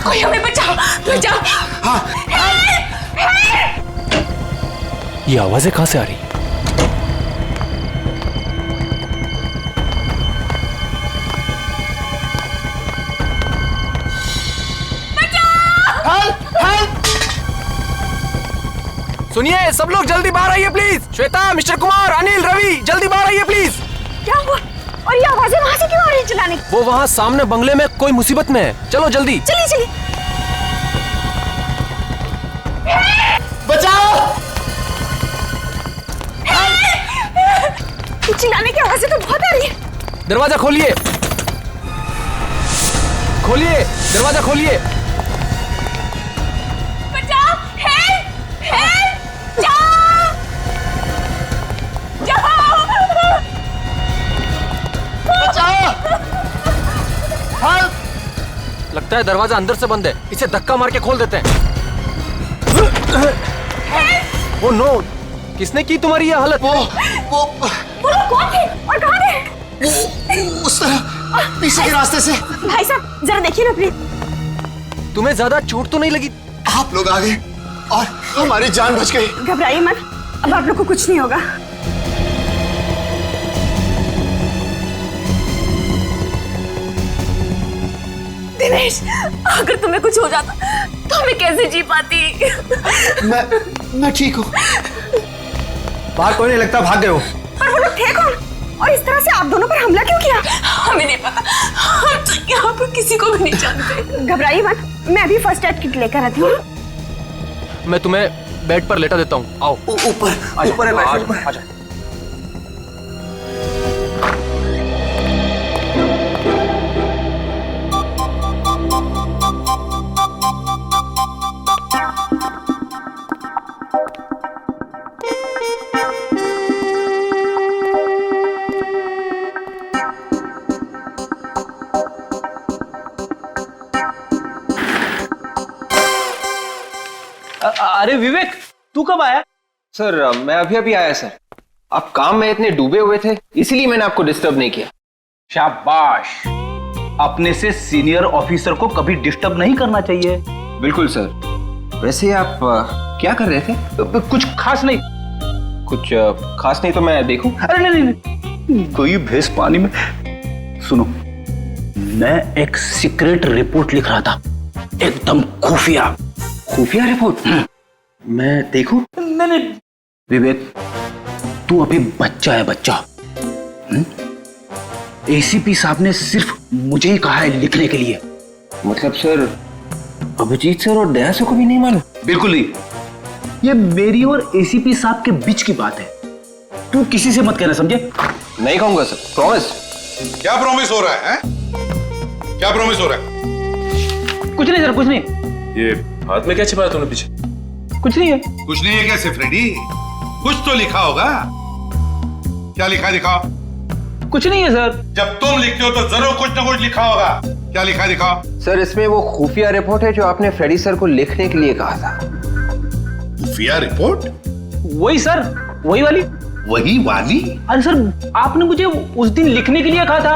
कोई हमें बचाओ, बचाओ। हाँ। ये आवाजें कहां से आ रही? सुनिए, सब लोग जल्दी बाहर आइए प्लीज। श्वेता, मिस्टर कुमार, अनिल, रवि, जल्दी बाहर आइए प्लीज। क्या हुआ? और ये आवाजें वहां से क्यों आ रही है चिल्लाने? वो वहाँ सामने बंगले में कोई मुसीबत में है। चलो जल्दी। चलिए चलिए। बचाओ! चिल्लाने की आवाजें तो बहुत आ रही है। दरवाजा खोलिए, खोलिए, दरवाजा खोलिए। बचाओ! हेल्प! हेल्प! जाओ! जाओ! बचाओ! लगता है दरवाजा अंदर से बंद है, इसे धक्का मार के खोल देते हैं। ओ नो, किसने की तुम्हारी ये हालत? वो लोग कौन थे और कहाँ थे? उस तरह पीछे के रास्ते से। भाई साहब जरा देखिए ना प्लीज। तुम्हें ज्यादा चोट तो नहीं लगी? आप लोग आ गए और हमारी जान बच गई। घबराइए मत, अब आप लोग को कुछ नहीं होगा। दिनेश, अगर तुम्हें कुछ हो जाता तो मैं कैसे जी पाती? मैं ठीक हूँ। बाहर कोई नहीं लगता, भाग गए हो। पर वो लोग थे कौन? और इस तरह से आप दोनों पर हमला क्यों किया? हमें नहीं पता, हम तो यहाँ पर किसी को भी नहीं जानते। घबराइए मत, मैं अभी फर्स्ट एड किट लेकर आती हूँ। मैं तुम्हें बेड पर लेटा देता हूँ, आओ। ऊपर है बेड। आजा। अरे विवेक, तू कब आया? सर मैं अभी अभी आया सर। आप काम में इतने डूबे हुए थे, इसीलिए मैंने आपको डिस्टर्ब नहीं किया। शाबाश, अपने से सीनियर ऑफिसर को कभी डिस्टर्ब नहीं करना चाहिए। बिल्कुल सर। वैसे आप क्या कर रहे थे? कुछ खास नहीं। कुछ खास नहीं तो मैं देखूं? अरे नहीं, कोई भैंस पानी में। सुनो, मैं एक सीक्रेट रिपोर्ट लिख रहा था, एकदम खुफिया रिपोर्ट। मैं देखूं? नहीं विवेक, तू अभी बच्चा है, बच्चा। एसीपी साहब ने सिर्फ मुझे ही कहा है लिखने के लिए। मतलब सर, अभिजीत सर और दया सर को भी नहीं मालूम? बिल्कुल नहीं, ये मेरी और एसीपी साहब के बीच की बात है। तू किसी से मत कहना, समझे? नहीं कहूंगा सर, प्रॉमिस। क्या प्रॉमिस हो रहा है? क्या प्रॉमिस हो रहा है? कुछ नहीं सर, कुछ नहीं। ये हाथ में क्या छिपाया तूने पीछे? कुछ नहीं है। कुछ नहीं है कैसे फ्रेडी? कुछ तो लिखा होगा। क्या लिखा दिखाओ? कुछ नहीं है सर। जब तुम लिखते हो तो जरूर कुछ ना कुछ लिखा होगा। क्या लिखा दिखाओ? सर, इसमें वो खुफिया रिपोर्ट है जो आपने फ्रेडी सर को लिखने के लिए कहा था। खुफिया रिपोर्ट? वही सर, वही वाली। वही वाली? अरे सर, आपने मुझे उस दिन लिखने के लिए कहा था।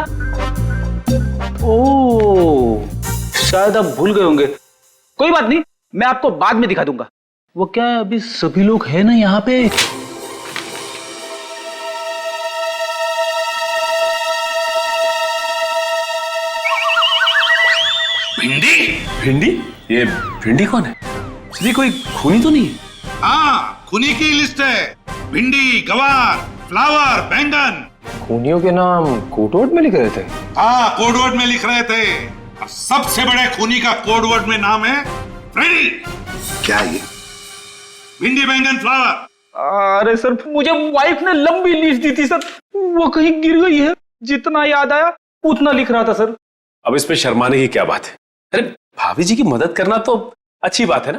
ओह, शायद आप भूल गए होंगे। कोई बात नहीं, मैं आपको बाद में दिखा दूंगा। वो क्या है, अभी सभी लोग हैं ना यहाँ पे। भिंडी? भिंडी? ये भिंडी कौन है? ये कोई खूनी तो नहीं है? हाँ, खूनी की लिस्ट है। भिंडी, गवार, फ्लावर, बैंगन। खूनियों के नाम कोडवर्ड में लिख रहे थे? हाँ, कोडवर्ड में लिख रहे थे। और सबसे बड़े खूनी का कोडवर्ड में नाम है फ्रेडी। क्या ये? भिंडी, बैंगन, फ्लावर। अरे सर, मुझे वाइफ ने लंबी लिस्ट दी थी सर, वो कहीं गिर गई है। जितना याद आया उतना लिख रहा था सर। अब इस पे शर्माने की क्या बात है? अरे भाभी जी की मदद करना तो अच्छी बात है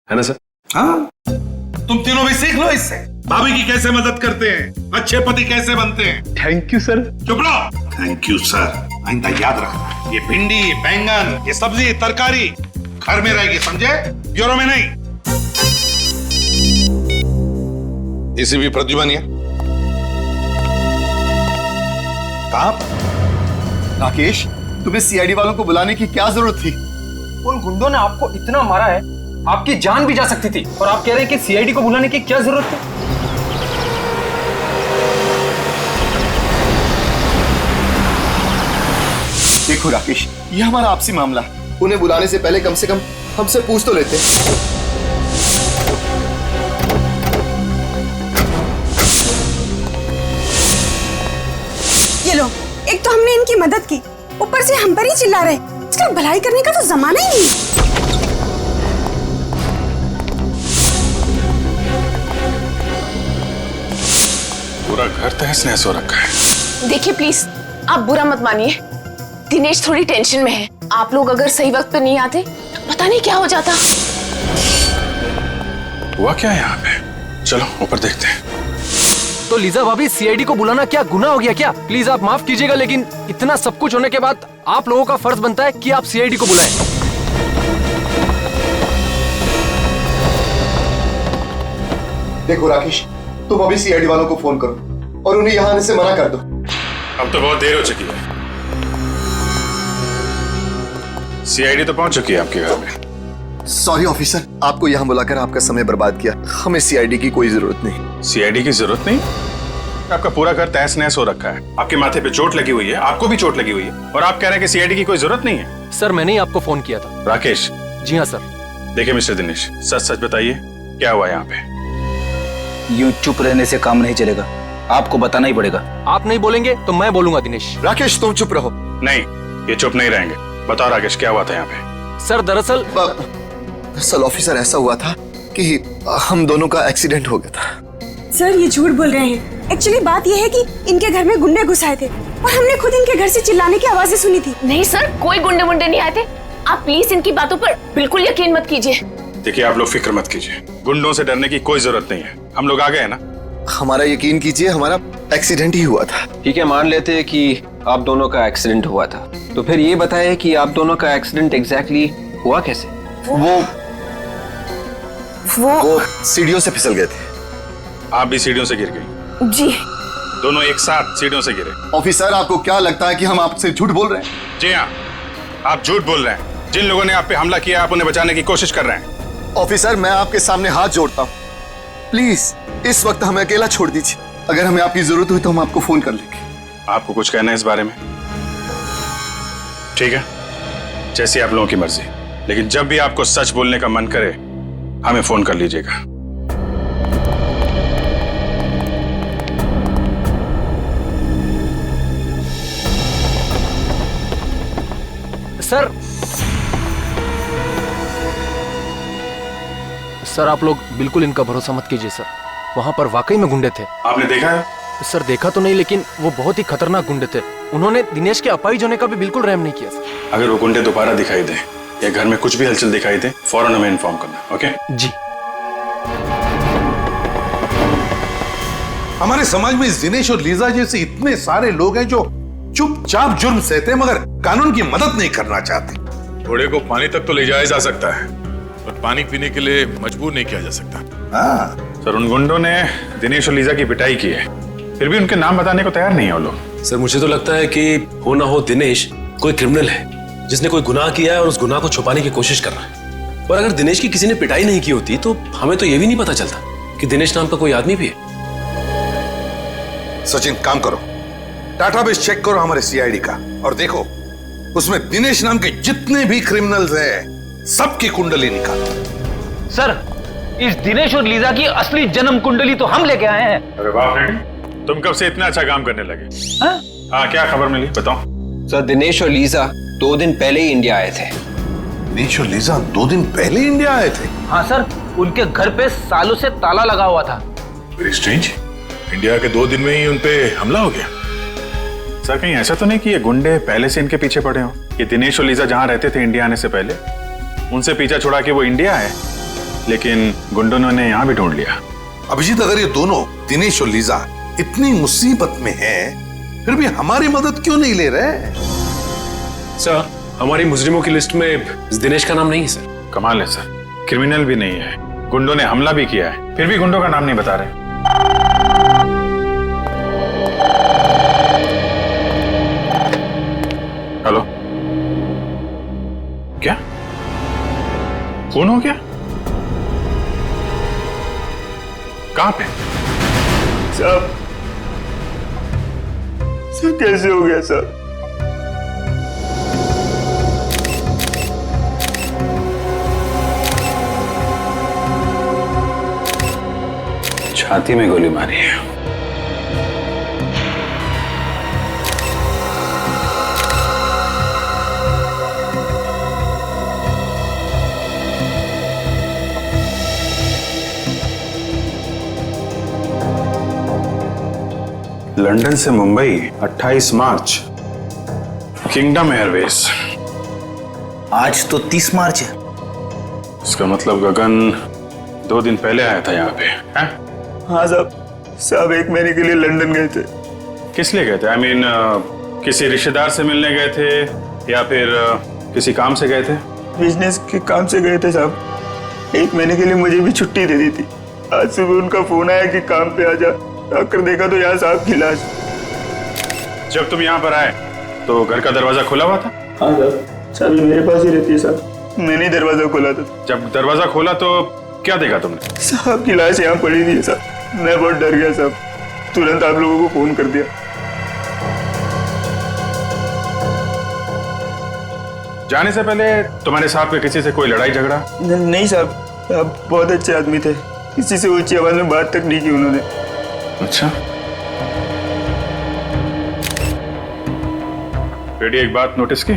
ना सर? हाँ, तुम तीनों भी सीख लो इससे। भाभी की कैसे मदद करते हैं, अच्छे पति कैसे बनते हैं। Thank you sir. चुप रहो। Thank you sir. आइंदा याद रखना, ये भिंडी, बैंगन, ये सब्जी, तरकारी घर में रहेगी, समझे? ब्यूरो में नहीं। एसीपी प्रद्युमन है। कहाँ? राकेश, तुम्हें सीआईडी वालों को बुलाने की क्या जरूरत थी? उन गुंडों ने आपको इतना मारा है, आपकी जान भी जा सकती थी, और आप कह रहे हैं कि सीआईडी को बुलाने की क्या जरूरत थी? देखो राकेश, ये हमारा आपसी मामला है। उन्हें बुलाने से पहले कम से कम हमसे पूछ तो लेते। ये लो, एक तो हमने इनकी मदद की, ऊपर से हम पर ही चिल्ला रहे। इसका भलाई करने का तो जमाना ही नहीं। पूरा घर तहस नहस हो रखा है। देखिए प्लीज, आप बुरा मत मानिए, दिनेश थोड़ी टेंशन में है। आप लोग अगर सही वक्त पे नहीं आते तो पता नहीं क्या हो जाता। हुआ क्या है यहाँ पे? चलो ऊपर देखते हैं। तो लीजा भाभी, सीआईडी को बुलाना क्या गुनाह हो गया क्या? प्लीज आप माफ कीजिएगा, लेकिन इतना सब कुछ होने के बाद आप लोगों का फर्ज बनता है कि आप सीआईडी को बुलाएं। देखो राकेश, तुम अभी सीआईडी वालों को फोन करो और उन्हें यहाँ आने से मना कर दो। अब तो बहुत देर हो चुकी है। सीआईडी तो पहुंच चुकी है आपके घर में। सॉरी ऑफिसर, आपको यहाँ बुलाकर आपका समय बर्बाद किया। हमें सीआईडी की कोई जरूरत नहीं। सीआईडी की जरूरत नहीं? आपका पूरा घर तहस नहस हो रखा है, आपके माथे पे चोट लगी हुई है, आपको भी चोट लगी हुई है, और आप कह रहे हैं कि सीआईडी की कोई जरूरत नहीं है। सर, मैंने ही आपको फोन किया था। राकेश? जी हाँ सर। देखिए मिस्टर दिनेश, सच सच बताइए, क्या हुआ यहाँ पे? यूं चुप रहने से काम नहीं चलेगा, आपको बताना ही पड़ेगा। आप नहीं बोलेंगे तो मैं बोलूंगा दिनेश। राकेश, तुम चुप रहो। नहीं, ये चुप नहीं रहेंगे। बताओ राकेश, क्या हुआ था यहाँ पे? सर दरअसल ऑफिसर, ऐसा हुआ था कि हम दोनों का एक्सीडेंट हो गया था। सर, ये झूठ बोल रहे हैं। एक्चुअली बात ये है कि इनके घर में गुंडे घुस आए थे और हमने खुद इनके घर से चिल्लाने की आवाजें सुनी थी। नहीं सर, कोई गुंडे वुंडे नहीं आए थे। आप प्लीज इनकी बातों पर बिल्कुल यकीन मत कीजिए। देखिए आप लोग फिक्र मत कीजिए, गुंडों से डरने की कोई जरूरत नहीं है। हम लोग आ गए ना। हमारा यकीन कीजिए, हमारा एक्सीडेंट ही हुआ था। ठीक है, मान लेते हैं कि आप दोनों का एक्सीडेंट हुआ था, तो फिर ये बताएं कि आप दोनों का एक्सीडेंट एग्जैक्टली हुआ कैसे? वो सीढ़ियों से फिसल गए थे। आप भी सीढ़ियों से गिर गई? जी। दोनों एक साथ सीढ़ियों से गिरे? ऑफिसर, आपको क्या लगता है कि हम आपसे झूठ बोल रहे हैं? जी हाँ, आप झूठ बोल रहे हैं। जिन लोगों ने आप पे हमला किया, आप उन्हें बचाने की कोशिश कर रहे हैं। ऑफिसर, मैं आपके सामने हाथ जोड़ता हूँ, प्लीज इस वक्त हमें अकेला छोड़ दीजिए। अगर हमें आपकी जरूरत हुई तो हम आपको फोन कर लेंगे। आपको कुछ कहना है इस बारे में? ठीक है, जैसी आप लोगों की मर्जी, लेकिन जब भी आपको सच बोलने का मन करे हमें फोन कर लीजिएगा। सर आप लोग बिल्कुल इनका भरोसा मत कीजिए सर। वहाँ पर वाकई में गुंडे थे। आपने देखा है? सर देखा तो नहीं, लेकिन वो बहुत ही खतरनाक गुंडे थे। उन्होंने दिनेश के अपाहिज होने का भी बिल्कुल रहम नहीं किया सर। अगर वो गुंडे दोबारा दिखाई दे या घर में कुछ भी हलचल दिखाई दे, फौरन हमें इन्फॉर्म करना। ओके जी। हमारे समाज में दिनेश और लीजा जैसे इतने सारे लोग हैं जो चुपचाप जुर्म सहते हैं मगर कानून की मदद नहीं करना चाहते। घोड़े को पानी तक तो ले जाया जा सकता है, पर पानी पीने के लिए मजबूर नहीं किया जा सकता। हाँ सर, उन गुंडों ने दिनेश और लीजा की पिटाई की है, फिर भी उनके नाम बताने को तैयार नहीं है वो लोग। सर मुझे तो लगता है कि हो ना हो दिनेश कोई क्रिमिनल है जिसने कोई गुनाह किया है और उस गुनाह को छुपाने की कोशिश कर रहा है। और अगर दिनेश की किसी ने पिटाई नहीं की होती तो हमें तो ये भी नहीं पता चलता कि दिनेश नाम का कोई आदमी भी है। सचिन, काम करो, डाटाबेस चेक करो हमारे सीआईडी का और देखो उसमें दिनेश नाम के जितने भी क्रिमिनल्स हैं सबकी कुंडली निकालो। सर, इस दिनेश और लीजा की असली जन्म कुंडली तो हम लेके आए हैं। अरे वाह फ्रेंड, तुम कब से इतना अच्छा काम करने लगे? हाँ, क्या खबर मिली बताओ। सर दिनेश और लीजा 2 दिन पहले ही इंडिया आए थे। दिनेश और लीजा 2 दिन पहले इंडिया आए थे? हाँ सर, उनके घर पे सालों से ताला लगा हुआ था। वेरी स्ट्रेंज, इंडिया के 2 दिन में ही उनपे हमला हो गया। सर कहीं ऐसा तो नहीं कि ये गुंडे पहले से इनके पीछे पड़े हो? ये दिनेश और लीजा जहां रहते थे इंडिया आने से पहले, उनसे पीछा छुड़ा के वो इंडिया है, लेकिन गुंडों ने यहाँ भी ढूंढ लिया। अभिजीत, अगर ये दोनों दिनेश और लीजा इतनी मुसीबत में हैं, फिर भी हमारी मदद क्यों नहीं ले रहे? सर हमारी मुजरिमों की लिस्ट में दिनेश का नाम नहीं है सर। कमाल है सर, क्रिमिनल भी नहीं है, गुंडों ने हमला भी किया है, फिर भी गुंडों का नाम नहीं बता रहे। हेलो, क्या फोन हो गया? कहां पे? साहब सर कैसे हो गया सर? छाती में गोली मारी है। लंदन से मुंबई 28 मार्च, किंगडम एयरवेज। आज तो 30 मार्च है। इसका मतलब गगन 2 दिन पहले आया था यहाँ पे, हैं? हाँ साहब 1 महीने के लिए लंदन गए थे। किस लिए गए थे? आई मीन किसी रिश्तेदार से मिलने गए थे या फिर किसी काम से गए थे? बिजनेस के काम से गए थे साहब। 1 महीने के लिए मुझे भी छुट्टी दे दी थी। आज सुबह उनका फोन आया कि काम पे आ जा, आकर देखा तो यहाँ साहब की लाश। जब तुम यहाँ पर आए तो घर का दरवाजा खुला हुआ था? हाँ साहब, चाबी मेरे पास ही रहती है साहब, मैंने दरवाजा खोला था। जब दरवाजा खोला तो क्या देखा तुमने? साहब की लाश यहाँ पड़ी थी साहब। मैं बहुत डर गया साहब, तुरंत आप लोगों को फोन कर दिया। जाने से पहले तुम्हारे साथ में किसी से कोई लड़ाई झगड़ा? नहीं साहब, आप बहुत अच्छे आदमी थे, किसी से ऊंची आवाज में बात तक नहीं की उन्होंने। अच्छा, रेडी, एक बात नोटिस की?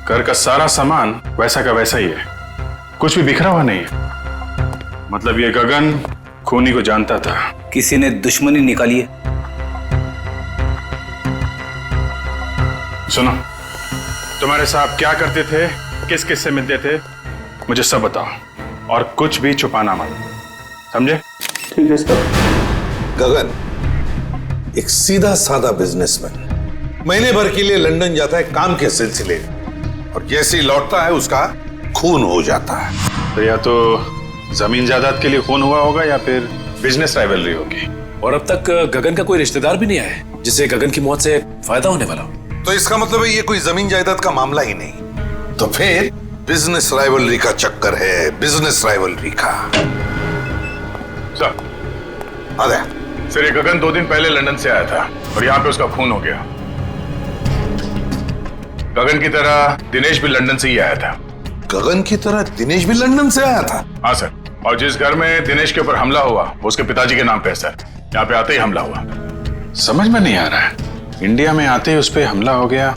घर का सारा सामान वैसा का वैसा ही है, कुछ भी बिखरा हुआ नहीं है। मतलब ये गगन खूनी को जानता था। किसी ने दुश्मनी निकाली है। सुनो, तुम्हारे साहब क्या करते थे, किस किस से मिलते थे, मुझे सब बताओ और कुछ भी छुपाना मत, समझे? ठीक है सर। गगन एक सीधा साधा बिजनेसमैन, महीने भर के लिए लंदन जाता है काम के सिलसिले, और जैसे ही लौटता है उसका खून हो जाता है। तो या तो जमीन जायदाद के लिए खून हुआ होगा या फिर बिजनेस राइवलरी होगी। और अब तक गगन का कोई रिश्तेदार भी नहीं आया है जिससे गगन की मौत से फायदा होने वाला हो। तो इसका मतलब है ये कोई जमीन जायदाद का मामला ही नहीं। तो फिर बिजनेस राइवलरी का चक्कर है, बिजनेस राइवलरी का। सर अरे सर, ये गगन 2 दिन पहले लंदन से आया था और यहाँ पे उसका खून हो गया। गगन की तरह दिनेश भी लंदन से ही आया था। गगन की तरह दिनेश भी लंदन से आया था? हाँ सर, और जिस घर में दिनेश के ऊपर हमला हुआ वो उसके पिताजी के नाम पे है सर। यहाँ पे आते ही हमला हुआ। समझ में नहीं आ रहा है, इंडिया में आते ही उस पर हमला हो गया,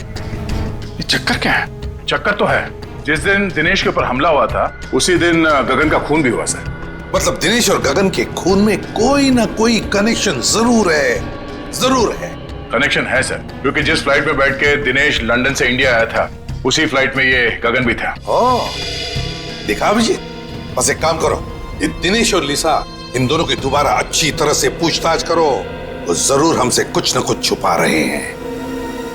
ये चक्कर क्या है? चक्कर तो है, जिस दिन दिनेश के ऊपर हमला हुआ था उसी दिन गगन का खून भी हुआ सर। मतलब दिनेश और गगन के खून में कोई ना कोई कनेक्शन जरूर है, जरूर है। कनेक्शन है सर, क्योंकि जिस फ्लाइट में बैठ के दिनेश लंदन से इंडिया आया था उसी फ्लाइट में ये गगन भी था। देखा अभिजीत, बस एक काम करो, ये दिनेश और लिसा इन दोनों की दोबारा अच्छी तरह से पूछताछ करो। वो जरूर हमसे कुछ न कुछ छुपा रहे हैं।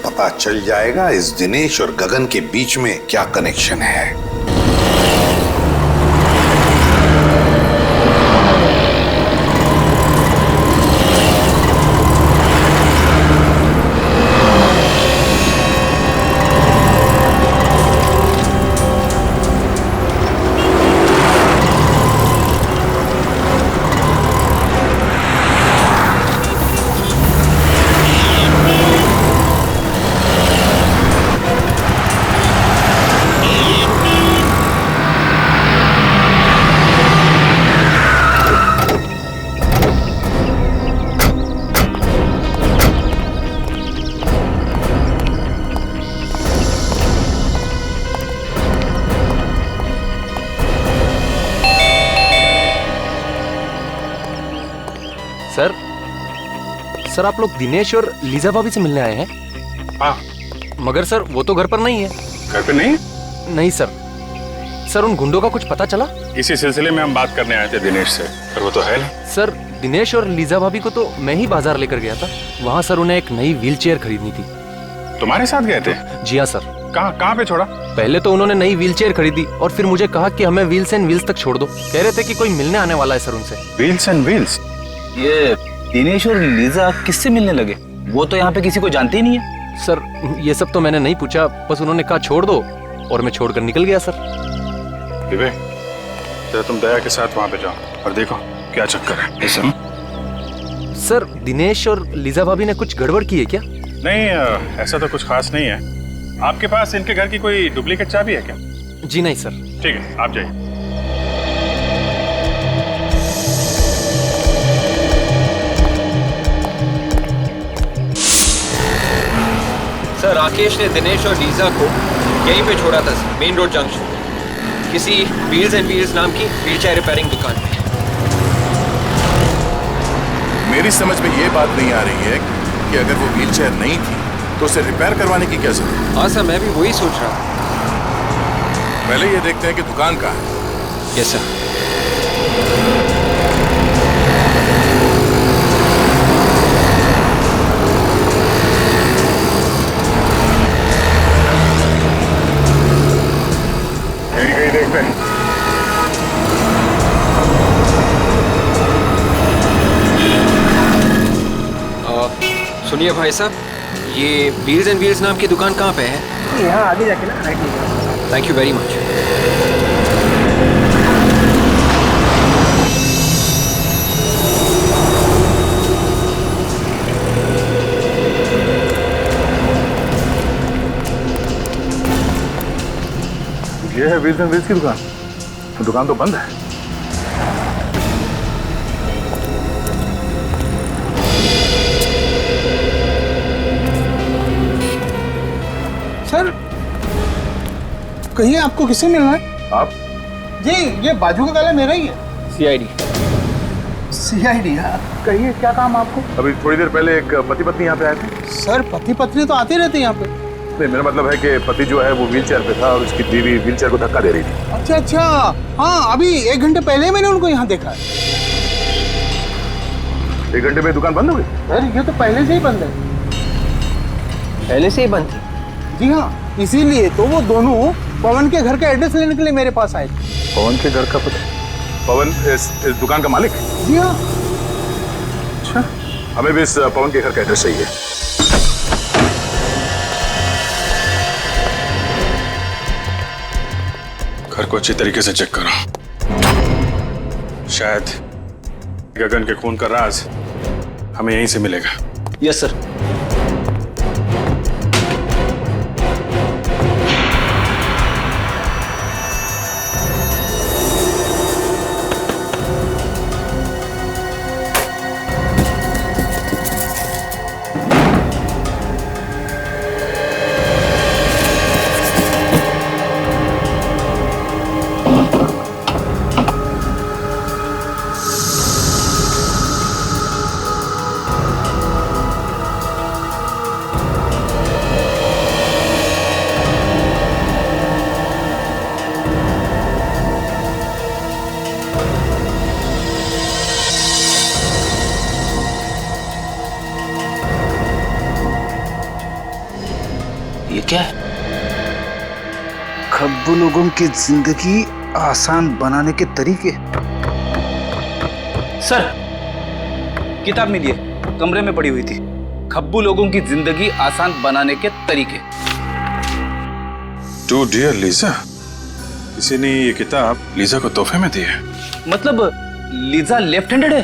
पता चल जाएगा इस दिनेश और गगन के बीच में क्या कनेक्शन है। सर आप लोग दिनेश और लीजा भाभी से मिलने आए हैं? हाँ। मगर सर वो तो घर पर नहीं है। घर पे नहीं? नहीं सर। सर उन गुंडों का कुछ पता चला? इसी सिलसिले में हम बात करने आए थे दिनेश से, पर वो तो है नहीं। सर दिनेश और लीजा भाभी को तो मैं ही बाजार लेकर गया था। वहाँ सर उन्हें एक नई व्हील चेयर खरीदनी थी। तुम्हारे साथ गए थे? जी हाँ सर। कहाँ पे छोड़ा? पहले तो उन्होंने नई व्हील चेयर खरीदी और फिर मुझे कहा कि हमें व्हील्स एंड व्हील्स तक छोड़ दो। कह रहे थे कि कोई मिलने आने वाला है सर उनसे। Wheels and wheels? ये दिनेश और लीजा किससे मिलने लगे? वो तो यहाँ पे किसी को जानते ही नहीं है। सर ये सब तो मैंने नहीं पूछा, बस उन्होंने कहा छोड़ दो और मैं छोड़कर निकल गया सर। विवेक, तो तुम दया के साथ वहाँ पे जाओ और देखो क्या चक्कर है। सर दिनेश और लीजा भाभी ने कुछ गड़बड़ की है क्या? नहीं, ऐसा तो कुछ खास नहीं है। आपके पास इनके घर की कोई डुप्लीकेट चाबी है क्या? जी नहीं सर। ठीक है, आप जाइए। सर राकेश ने दिनेश और लीजा को यहीं पे छोड़ा था सर, मेन रोड जंक्शन, किसी व्हील्स एंड व्हील्स नाम की व्हील चेयर रिपेयरिंग दुकान में। मेरी समझ में ये बात नहीं आ रही है कि अगर वो व्हील चेयर नहीं थी तो उसे रिपेयर करवाने की क्या जरूरत? हाँ सर, मैं भी वही सोच रहा था। पहले ये देखते हैं कि दुकान कहाँ है। Yes sir. कहीं देखते हैं। सुनिए भाई साहब, ये व्हील्स एंड व्हील्स नाम की दुकान कहाँ पे है? यहाँ आगे जाके ना राइट लीजिए। Thank you very much. ये है व्हील्स एंड व्हील्स की दुकान। तो दुकान तो बंद है। सर कहिए आपको किससे मिलना है? आप? जी ये बाजू का ताला मेरा ही है। सीआईडी। सीआईडी? कहिए क्या काम आपको? अभी थोड़ी देर पहले एक पति पत्नी यहाँ पे आए थे। सर पति पत्नी तो आते रहते हैं यहाँ पे। नहीं, मेरा मतलब है कि पति जो है वो व्हील चेयर पे था और उसकी बीवी व्हील चेयर को धक्का दे रही थी। अच्छा अच्छा, हाँ अभी 1 घंटे पहले मैंने उनको यहाँ देखा है। 1 घंटे में दुकान बंद हो गई? सर ये तो पहले से ही बंद है। पहले से ही बंद थी? जी हाँ, इसीलिए तो वो दोनों पवन के घर का एड्रेस लेने के लिए मेरे पास आए थे। पवन के घर का पता? पवन इस दुकान का मालिक? जी हाँ। अच्छा, हमें भी इस पवन के घर का एड्रेस चाहिए। को अच्छी तरीके से चेक करो। शायद गगन के खून का राज हमें यहीं से मिलेगा। Yes sir. ये क्या है? खब्बू लोगों की जिंदगी आसान बनाने के तरीके। सर, किताब मिली है, कमरे में पड़ी हुई थी। खब्बू लोगों की जिंदगी आसान बनाने के तरीके। टू डियर लीजा, किसी ने ये किताब लीजा को तोहफे में दी है। मतलब लीजा लेफ्ट हैंडेड है?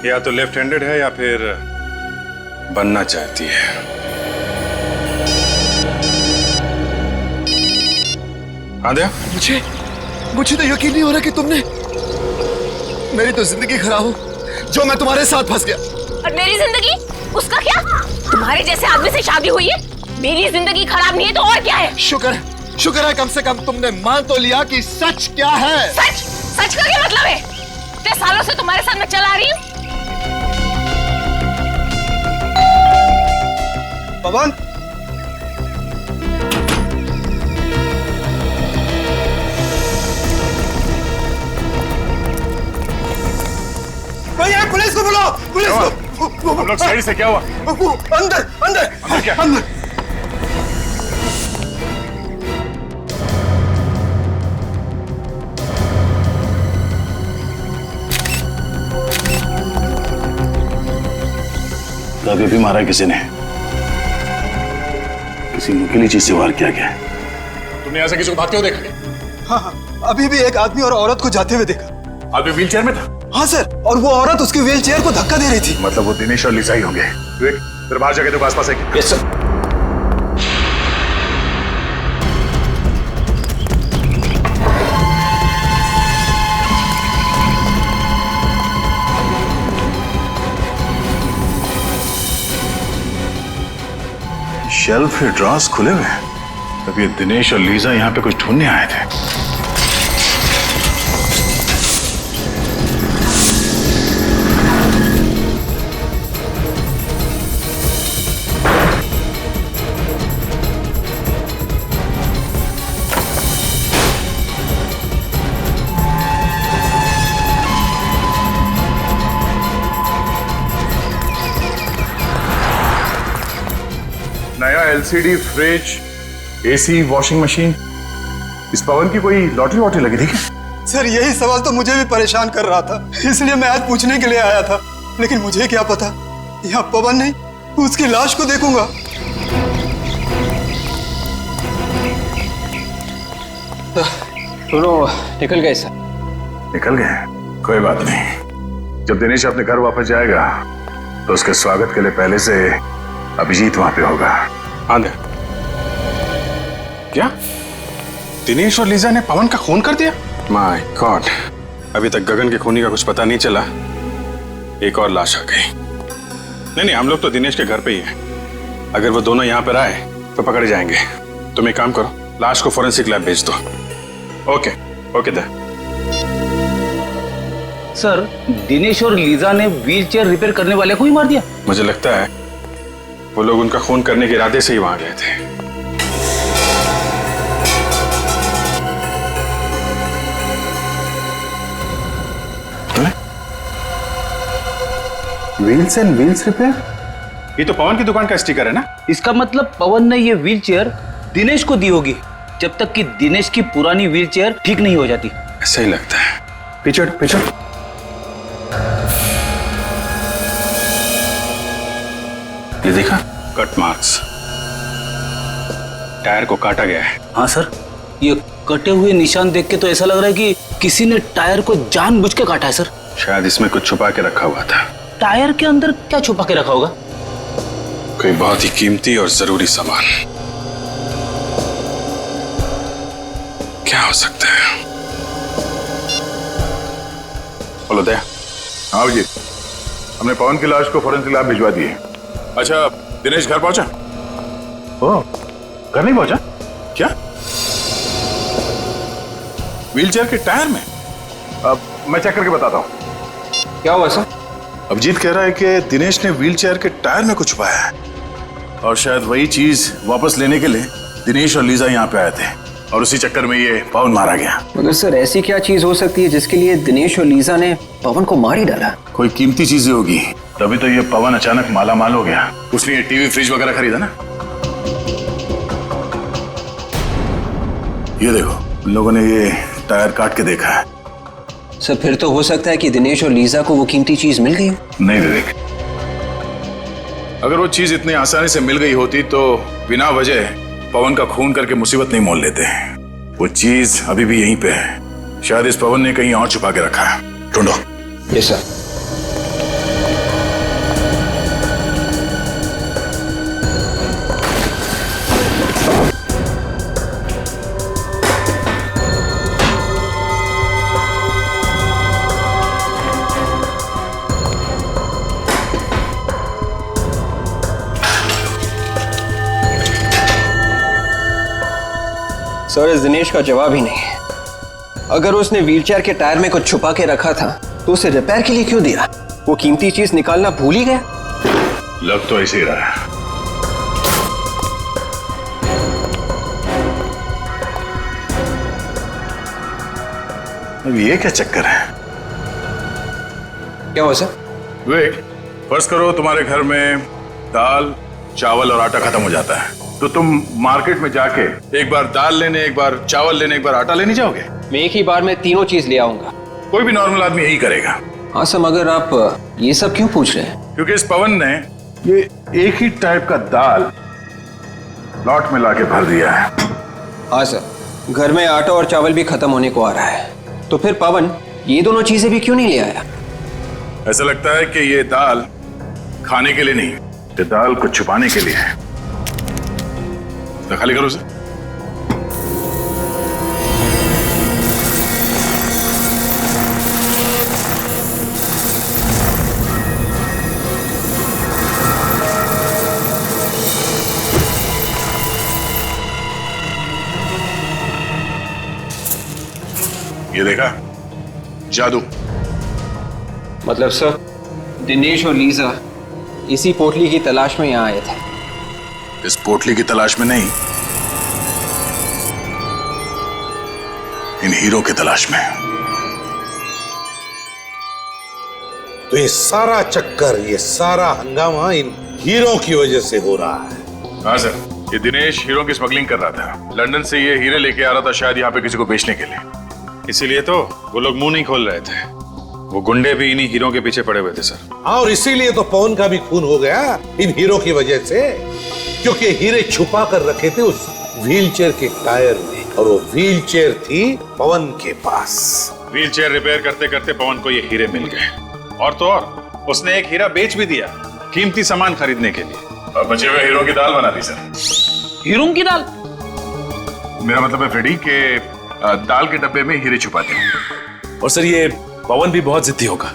या तो लेफ्ट हैंडेड है या फिर बनना चाहती है। आद्या, मुझे तो यकीन नहीं हो रहा कि तुमने, मेरी तो जिंदगी खराब हो जो मैं तुम्हारे साथ फंस गया। और मेरी जिंदगी? उसका क्या? तुम्हारे जैसे आदमी से शादी हुई है। मेरी जिंदगी खराब नहीं है तो और क्या है? शुक्र है कम से कम तुमने मान तो लिया कि सच क्या है। सच का क्या मतलब है? इतने सालों से तुम्हारे साथ मैं चला रही हूँ। पवन, भैया पुलिस को बुलाओ, पुलिस को। हम लोग साइड से, क्या हुआ? अंदर क्या? अंदर। अभी भी मारा किसी ने, किसी नुकीली चीज से वार किया गया। तुमने यहाँ से किसी को भागते हुए देखा? हाँ, अभी भी एक आदमी और औरत को जाते हुए देखा। आदमी व्हील चेयर में था? हाँ सर, और वो औरत उसकी व्हील चेयर को धक्का दे रही थी। मतलब वो दिनेश और लीजा ही होंगे। फिर बाहर जाके देखो आसपास है क्या? Yes sir. शेल्फ के ड्रॉर्स खुले हुए हैं। तब ये दिनेश और लीजा यहाँ पे कुछ ढूंढने आए थे। नया LCD fridge, AC, washing machine. इस पवन की कोई लॉटरी वॉटरी लगी थी क्या? सर, यही सवाल तो मुझे भी परेशान कर रहा था, इसलिए मैं आज पूछने के लिए आया था। लेकिन मुझे क्या पता, यहाँ पवन नहीं, उसकी लाश को देखूंगा। दोनों निकल गए सर। निकल गए? कोई बात नहीं। जब दिनेश अपने घर वापस जाएगा तो उसके स्वागत के लिए पहले से अभिजीत वहां पे होगा। आंधे क्या? दिनेश और लीजा ने पवन का खून कर दिया? माय गॉड, अभी तक गगन के खूनी का कुछ पता नहीं चला। एक और लाश आ गई। नहीं, हम लोग तो दिनेश के घर पे ही हैं। अगर वो दोनों यहाँ पर आए तो पकड़े जाएंगे। तुम एक काम करो, लाश को फोरेंसिक लैब भेज दो। ओके दे। सर, दिनेश और लीजा ने व्हीलचेयर रिपेयर करने वाले को ही मार दिया? मुझे लगता है वो लोग उनका खून करने के इरादे से ही वहां गए थे। Wheels and wheels repair? ये तो पवन की दुकान का स्टिकर है ना? इसका मतलब पवन ने ये व्हीलचेयर दिनेश को दी होगी, जब तक कि दिनेश की पुरानी व्हीलचेयर ठीक नहीं हो जाती। ऐसा ही लगता है। पीछे। ये देखा, कट मार्क्स, टायर को काटा गया है। हाँ सर, ये कटे हुए निशान देख के तो ऐसा लग रहा है कि किसी ने टायर को जानबूझ के काटा है सर। शायद इसमें कुछ छुपा के रखा हुआ था। टायर के अंदर क्या छुपा के रखा होगा? कोई बहुत ही कीमती और जरूरी सामान। क्या हो सकता है? बोलो दया। हाँ जी, हमने पवन की लाश को फॉरेंसिक लैब भिजवा दी है। अच्छा, दिनेश घर पहुंचा? ओह, घर नहीं पहुंचा? क्या? व्हीलचेयर के टायर में? अब मैं चेक करके बताता हूं। क्या हुआ सर? अभिजीत कह रहा है कि दिनेश ने व्हीलचेयर के टायर में कुछ छुपाया है और शायद वही चीज वापस लेने के लिए दिनेश और लीजा यहाँ पे आए थे और उसी चक्कर में ये पवन मारा गया। मगर सर ऐसी क्या चीज हो सकती है जिसके लिए दिनेश और लीजा ने पवन को मार ही डाला? कोई कीमती चीजें होगी, तभी तो ये पवन अचानक माला माल हो गया। उसने ये टीवी फ्रिज वगैरह खरीदा ना। ये देखो, उन लोगों ने ये टायर काट के देखा है। सर फिर तो हो सकता है कि दिनेश और लीजा को वो कीमती चीज मिल गई। नहीं विवेक, अगर वो चीज इतनी आसानी से मिल गई होती तो बिना वजह पवन का खून करके मुसीबत नहीं मोल लेते। वो चीज अभी भी यहीं पे है। शायद इस पवन ने कहीं और छुपा के रखा है। ढूंढो। Yes sir. सर इस दिनेश का जवाब ही नहीं। अगर उसने व्हीलचेयर के टायर में कुछ छुपा के रखा था तो उसे रिपेयर के लिए क्यों दिया? वो कीमती चीज निकालना भूल ही गया। लग तो ऐसे ही रहा है। अब ये क्या चक्कर है? क्या हुआ सर? विवेक, फर्ज करो तुम्हारे घर में दाल, चावल और आटा खत्म हो जाता है, तो तुम मार्केट में जाके एक बार दाल लेने, एक बार चावल लेने, एक बार आटा लेने जाओगे? मैं एक ही बार में तीनों चीज ले आऊंगा। कोई भी नॉर्मल आदमी यही करेगा। हाँ सर, मगर आप ये सब क्यों पूछ रहे हैं? क्योंकि इस पवन ने ये एक ही टाइप का दाल लॉट में लाके भर दिया है। हाँ सर, घर में आटा और चावल भी खत्म होने को आ रहा है, तो फिर पवन ये दोनों चीजें भी क्यों नहीं ले आया? ऐसा लगता है कि ये दाल खाने के लिए नहीं, ये दाल को छुपाने के लिए है। तो खाली करो उसे। ये देखा? जादू। मतलब सर दिनेश और लीजा इसी पोटली की तलाश में यहाँ आए थे? इस पोटली की तलाश में नहीं, इन हीरो की तलाश में। तो ये सारा चक्कर, ये सारा हंगामा इन हीरो की वजह से हो रहा है। हाँ सर, ये दिनेश हीरो की स्मगलिंग कर रहा था। लंदन से ये हीरे लेके आ रहा था, शायद यहाँ पे किसी को बेचने के लिए। इसीलिए तो वो लोग मुंह नहीं खोल रहे थे। वो गुंडे भी इन्हीं हीरो के पीछे पड़े हुए थे सर। हाँ, और इसीलिए तो पवन का भी खून हो गया इन हीरो की वजह से, क्योंकि हीरे छुपा कर रखे थे उस व्हीलचेयर के टायर में, और वो व्हीलचेयर थी पवन के पास। व्हीलचेयर रिपेयर करते करते पवन को ये हीरे मिल गए, और तो और उसने एक हीरा बेच भी दिया कीमती सामान खरीदने के लिए, और बचे हुए हीरो की दाल बना दी सर। हीरो की दाल? मेरा मतलब है फ्रेडी के दाल के डब्बे में हीरे छुपाते हैं। और सर ये पवन भी बहुत जिद्दी होगा,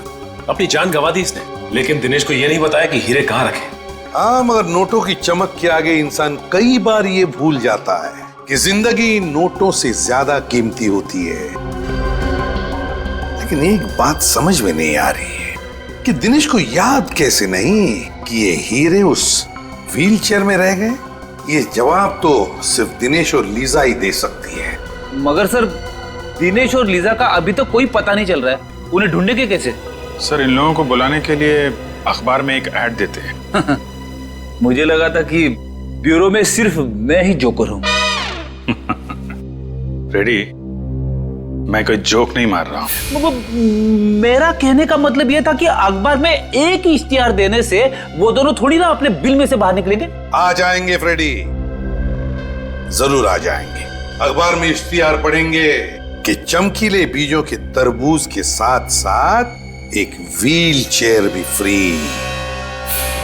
अपनी जान गंवा दी इसने, लेकिन दिनेश को ये नहीं बताया कि हीरे कहाँ रखे। हाँ, मगर नोटों की चमक के आगे इंसान कई बार ये भूल जाता है कि जिंदगी नोटों से ज्यादा कीमती होती है। लेकिन एक बात समझ में नहीं आ रही है कि दिनेश को याद कैसे नहीं कि ये हीरे उस व्हीलचेयर में रह गए। ये जवाब तो सिर्फ दिनेश और लीजा ही दे सकती है। मगर सर दिनेश और लीजा का अभी तो कोई पता नहीं चल रहा है, उन्हें ढूंढेंगे कैसे? सर इन लोगों को बुलाने के लिए अखबार में एक ऐड देते हैं। मुझे लगा था कि ब्यूरो में सिर्फ मैं ही जोकर हूं। रेडी, मैं कोई जोक नहीं मार रहा हूं। मेरा कहने का मतलब यह था कि अखबार में एक ही इश्तिहार देने से वो दोनों थोड़ी ना अपने बिल में से बाहर निकलेंगे। आ जाएंगे फ्रेडी, जरूर आ जाएंगे। अखबार में इश्तिहार पढ़ेंगे कि चमकीले बीजों के तरबूज के साथ साथ एक व्हील चेयर भी फ्री।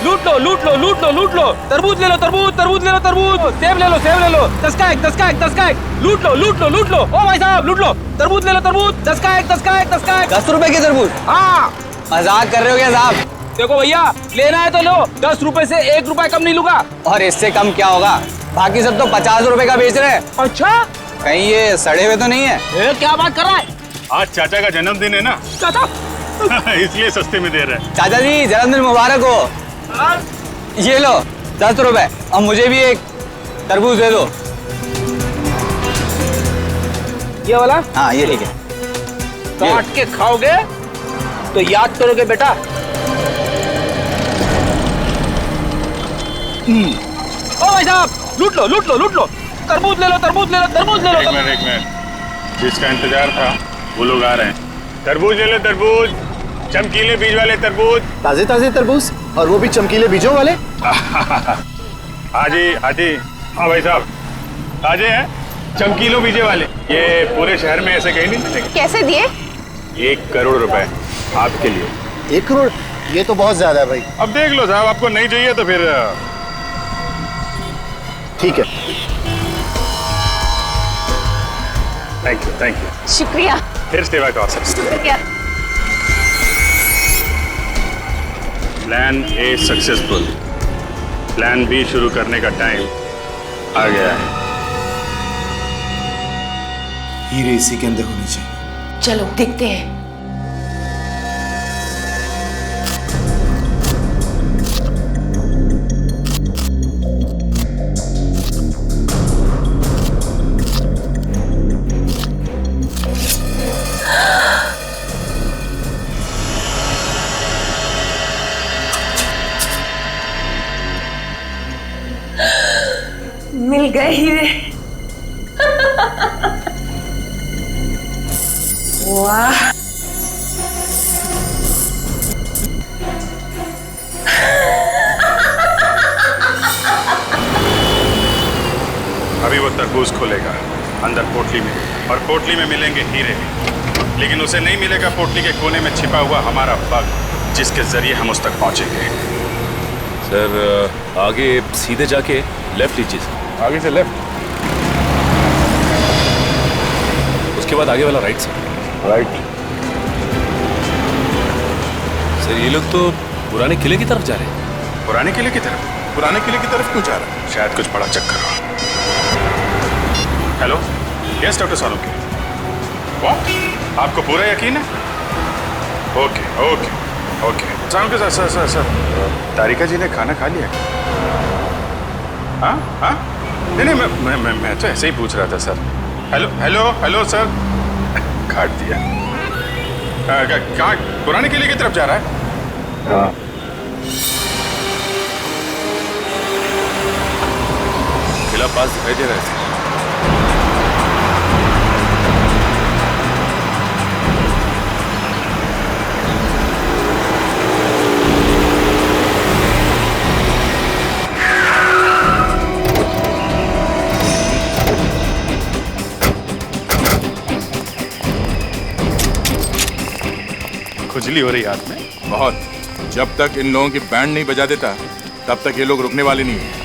लूट लो लूट लो लूट लो लूट लो, तरबूज ले लो तरबूज, तरबूज ले लो तरबूज, सेब ले लो सेब ले लो, 10 का एक 10 का एक 10 का एक, लूट लो लूट लो लूट लो। ओ भाई साहब लूट लो, तरबूज ले लो तरबूज, 10 का एक 10 का एक 10 का एक। 10 रुपए के तरबूज? हाँ मजाक कर रहे हो क्या साहब? देखो भैया, लेना है तो लो, 10 रुपए से 1 रुपए कम नहीं लूंगा। और इससे कम क्या होगा? बाकी सब तो 50 रुपए का बेच रहे हैं। अच्छा, कहीं ये सड़े हुए तो नहीं है? क्या बात कर रहा है? आज चाचा का जन्मदिन है ना, चाचा इसलिए सस्ते में दे रहे हैं। चाचा जी जन्मदिन मुबारक हो। ये लो 10 रुपए, और मुझे भी एक तरबूज दे दो। ये वाला? हाँ ये ठीक है। काट के खाओगे तो याद करोगे बेटा। ओ भाई साहब लूट लो लूट लो लूट लो, तरबूज ले लो तरबूज ले लो तरबूज ले लो। एक मिनट, जिसका इंतजार था वो लोग आ रहे हैं। तरबूज ले लो तरबूज, चमकीले बीज वाले तरबूज। ताजे ताजे तरबूज, और वो भी चमकीले बीजों वाले। हाजी हाजी, हाँ भाई साहब ताजे हैं, चमकीलो बीजे वाले। ये पूरे शहर में ऐसे कहीं नहीं मिलेंगे। कैसे दिए? 1 करोड़ रुपए आपके लिए। 1 करोड़? ये तो बहुत ज्यादा है भाई। अब देख लो साहब, आपको नहीं चाहिए तो फिर ठीक है। Thank you. शुक्रिया। फिर सेवा का अवसर। शुक्रिया। Plan A successful, plan B शुरू करने का टाइम आ गया है। हीरे इसी के अंदर होनी चाहिए। चलो देखते हैं। मिल गए हीरे। वाह, अभी वो तरबूज खोलेगा अंदर पोटली में, और पोटली में मिलेंगे हीरे, लेकिन उसे नहीं मिलेगा पोटली के कोने में छिपा हुआ हमारा बग, जिसके जरिए हम उस तक पहुंचेंगे। सर आगे सीधे जाके लेफ्ट लीजिए। आगे से लेफ्ट, उसके बाद आगे वाला राइट से। राइट। सर ये लोग तो पुराने किले की तरफ जा रहे हैं। पुराने किले की तरफ? पुराने किले की तरफ क्यों जा रहा है? शायद कुछ बड़ा चक्कर हो। Hello, yes doctor Solanki. What? आपको पूरा यकीन है? Okay okay okay. Solanki sir sir sir sir, Tarika ji ने खाना खा लिया? हाँ हाँ, नहीं मैं तो ऐसे ही पूछ रहा था sir. Hello hello hello sir, काट दिया। कहाँ? पुराने किले की तरफ जा रहा है? हाँ। किला पास दिखाई दे रहा है। खुजली हो रही हाथ में बहुत। जब तक इन लोगों की बैंड नहीं बजा देता तब तक ये लोग रुकने वाले नहीं है।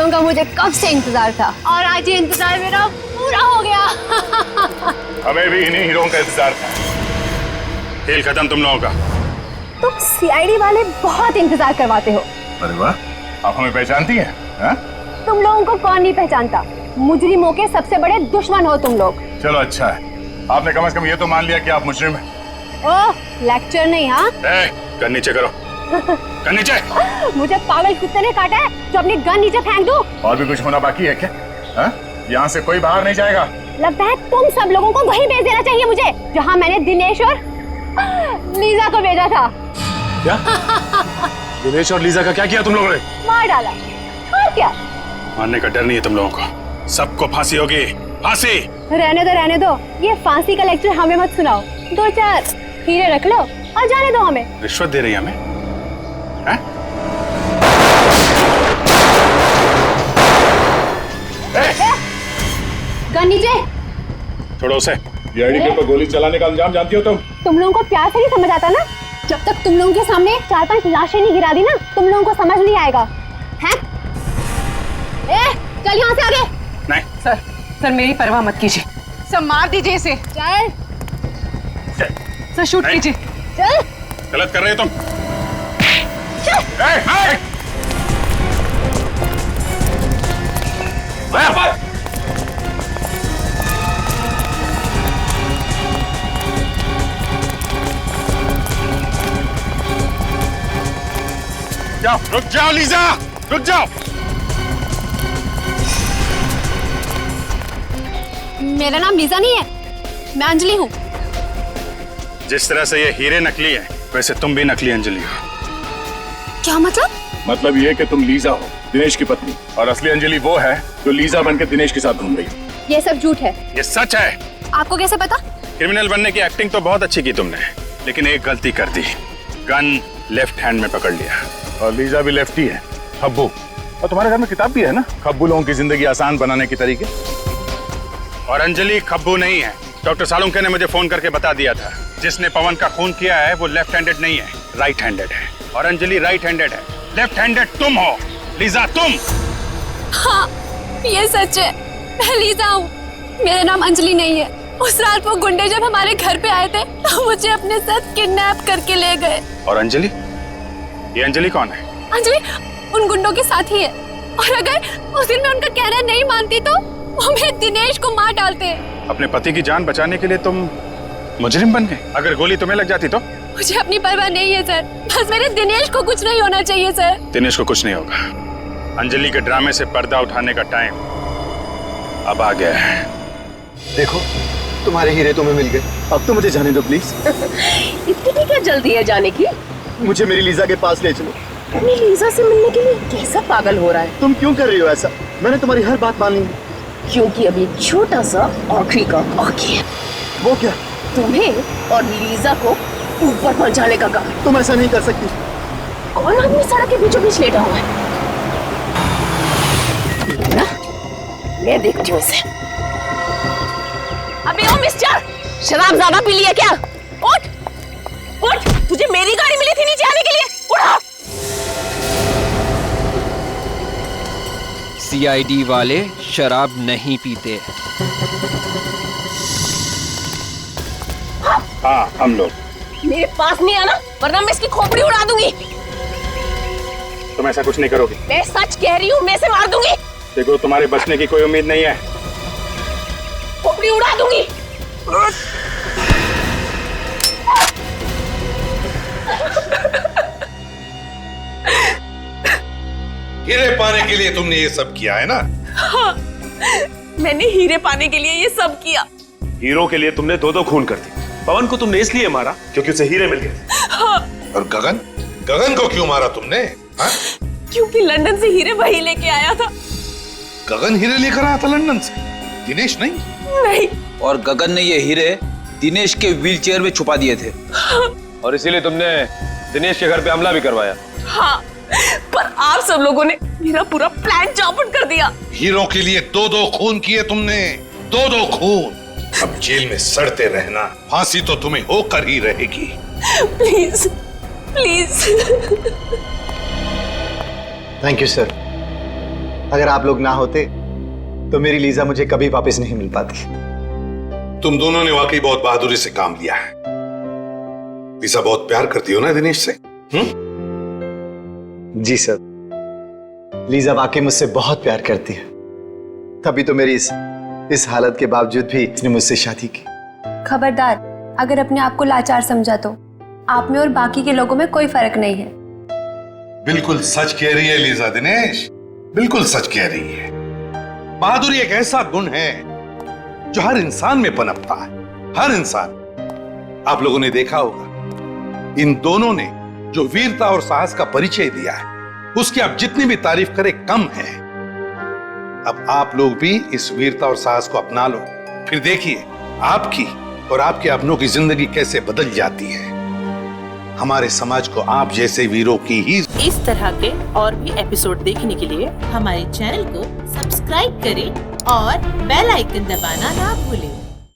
लोगों का मुझे कब से इंतजार था और आज ये इंतजार मेरा पूरा हो गया। हमें भी इन्हीं हीरों का इंतजार था। खेल खत्म तुम लोगों का। तुम सीआईडी वाले बहुत इंतजार करवाते हो। अरे वाह, आप हमें पहचानती हैं? हाँ? तुम लोगों को कौन नहीं पहचानता, मुजरिमों के सबसे बड़े दुश्मन हो तुम लोग। चलो अच्छा है, आपने कम से कम ये तो मान लिया कि आप मुजरिम हैं। ओह, लेक्चर नहीं। हाँ, गन नीचे करो। गन नीचे। मुझे पागल कुत्ते ने काटा है जो अपनी गन नीचे फेंक दूं। और भी कुछ होना बाकी है क्या? यहाँ से कोई बाहर नहीं जाएगा। लगता है तुम सब लोगों को वहीं भेज देना चाहिए मुझे, जहाँ मैंने दिनेश और लीजा को भेजा था। क्या? दिनेश और लीजा का क्या किया तुम लोगों ने? मार डाला। और क्या? मारने का डर नहीं है तुम लोगों को, सबको फांसी होगी, फांसी। रहने दो, ये फांसी का लेक्चर हमें मत सुनाओ। 2-4 हीरे रख लो और जाने दो हमें। रिश्वत दे रही है हमें? हैं? गन नीचे। छोड़ो उसे। डीआईडी के ऊपर गोली चलाने का अंजाम जानती हो तुम लोगों को प्यार से नहीं समझ आता ना। जब तक तुम लोगों के सामने 4-5 लाशें नहीं गिरा दी ना, तुम लोगों को समझ नहीं आएगा। हैं? चल यहाँ से आगे। नहीं सर मेरी परवाह मत कीजिए, सर मार दीजिए इसे। चल सर, शूट कीजिए। चल। गलत कर रहे हो तुम। जाओ, रुक जाओ लीजा, रुक जाओ। मेरा नाम लीजा नहीं है, मैं अंजलि हूँ। जिस तरह से ये हीरे नकली है, वैसे तुम भी नकली अंजलि हो। क्या मतलब? मतलब ये कि तुम लीजा हो, दिनेश की पत्नी, और असली अंजलि वो है जो लीजा बनकर दिनेश के साथ घूम रही है। ये सब झूठ है। ये सच है। आपको कैसे पता? क्रिमिनल बनने की एक्टिंग तो बहुत अच्छी की तुमने, लेकिन एक गलती कर दी, गन लेफ्ट हैंड में पकड़ लिया। और लीजा भी लेफ्टी है, खब्बू। और तुम्हारे घर में किताब भी है ना, खब्बू लोगों की जिंदगी आसान बनाने के तरीके। और अंजलि खब्बू नहीं है। डॉक्टर सालुंके ने मुझे फोन करके बता दिया था, जिसने पवन का खून किया है वो लेफ्ट हैंडेड नहीं है, राइट हैंडेड है। और अंजलि राइट हैंडेड है। लेफ्ट हैंडेड तुम हो, लीजा तुम। हाँ, ये सच है, मैं लीजा हूँ। मेरा नाम अंजलि नहीं है। उस रात वो गुंडे जब हमारे घर पे आए थे तो मुझे अपने साथ किडनैप करके ले गए। और अंजलि? ये अंजलि कौन है? अंजलि उन गुंडों के साथ ही है। और अगर उस दिन मैं उनका कहना नहीं मानती तो वो मेरे दिनेश को मार डालते। अपने पति की जान बचाने के लिए तुम मुजरिम बन गए? अगर गोली तुम्हें लग जाती तो? मुझे अपनी परवाह नहीं है सर, बस मेरे दिनेश को कुछ नहीं होना चाहिए सर। दिनेश को कुछ नहीं होगा। अंजलि के ड्रामे से पर्दा उठाने का टाइम अब आ गया है। देखो, तुम्हारे हीरे तुम्हें मिल गए, अब तो मुझे जाने दो प्लीज। इतनी क्या जल्दी है जाने की? मुझे मेरी लीजा के पास ले चलो। अपनी लीजा से मिलने के लिए कैसा पागल हो रहा है? तुम क्यों कर रही हो ऐसा? मैंने तुम्हारी हर बात मान ली। क्योंकि अभी छोटा सा आखिरी का बाकी है। वो क्या? तुम्हें और लीजा को ऊपर पहुंचाने का काम। तुम ऐसा नहीं कर सकती। कौन आदमी सड़क के बीचों बीच लेटा हुआ है? मैं देखती हूँ इसे। अबे ओ मिस्टर, शराब ज्यादा पी लिया क्या? उठ उठ, तुझे मेरी गाड़ी मिली थी नीचे आने के लिए, उठा। सीआईडी वाले शराब नहीं पीते। हाँ, हम लोग। मेरे पास नहीं आना वरना मैं इसकी खोपड़ी उड़ा दूंगी। तुम ऐसा कुछ नहीं करोगी। मैं सच कह रही हूँ, मैं इसे मार दूंगी। देखो, तुम्हारे बचने की कोई उम्मीद नहीं है। खोपड़ी उड़ा दूंगी। हीरे पाने के लिए तुमने ये सब किया है ना? हाँ, मैंने हीरे पाने के लिए ये सब किया। हीरो के लिए तुमने 2-2 खून कर दी। पवन को तुमने इसलिए मारा क्योंकि उसे हीरे मिल गए। हाँ। और गगन? गगन को क्यों मारा तुमने? हाँ? क्योंकि लंदन से हीरे वही लेके आया था। गगन हीरे लेकर आया था लंदन से, दिनेश नहीं? नहीं। और गगन ने ये हीरे दिनेश के व्हीलचेयर में छुपा दिए थे। हाँ। और इसीलिए तुमने दिनेश के घर पे हमला भी करवाया। हाँ, पर आप सब लोगों ने मेरा पूरा प्लान चौपट कर दिया। हीरो के लिए 2-2 खून किए तुमने, 2-2 खून। अब जेल में सड़ते रहना, फांसी तो तुम्हें होकर ही रहेगी। Please please. Thank you sir. अगर आप लोग ना होते तो मेरी लीजा मुझे कभी वापस नहीं मिल पाती। तुम दोनों ने वाकई बहुत बहादुरी से काम लिया है। लीजा बहुत प्यार करती हो ना दिनेश से? जी सर, लीजा वाकई मुझसे बहुत प्यार करती है, तभी तो मेरी इस हालत के बावजूद भी इसने मुझसे शादी की। खबरदार, अगर अपने आप को लाचार समझा तो आप में और बाकी के लोगों में कोई फर्क नहीं है। बिल्कुल सच कह रही है लीजा दिनेश, बिल्कुल सच कह रही है। बहादुरी एक ऐसा गुण है जो हर इंसान में पनपता है, हर इंसान। आप लोगों ने देखा होगा, इन दोनों ने जो वीरता और साहस का परिचय दिया है, उसकी आप जितनी भी तारीफ करें कम है। अब आप लोग भी इस वीरता और साहस को अपना लो, फिर देखिए आपकी और आपके अपनों की जिंदगी कैसे बदल जाती है। हमारे समाज को आप जैसे वीरों की ही। इस तरह के और भी एपिसोड देखने के लिए हमारे चैनल को सब्सक्राइब करें और बेल आइकन दबाना ना भूलें।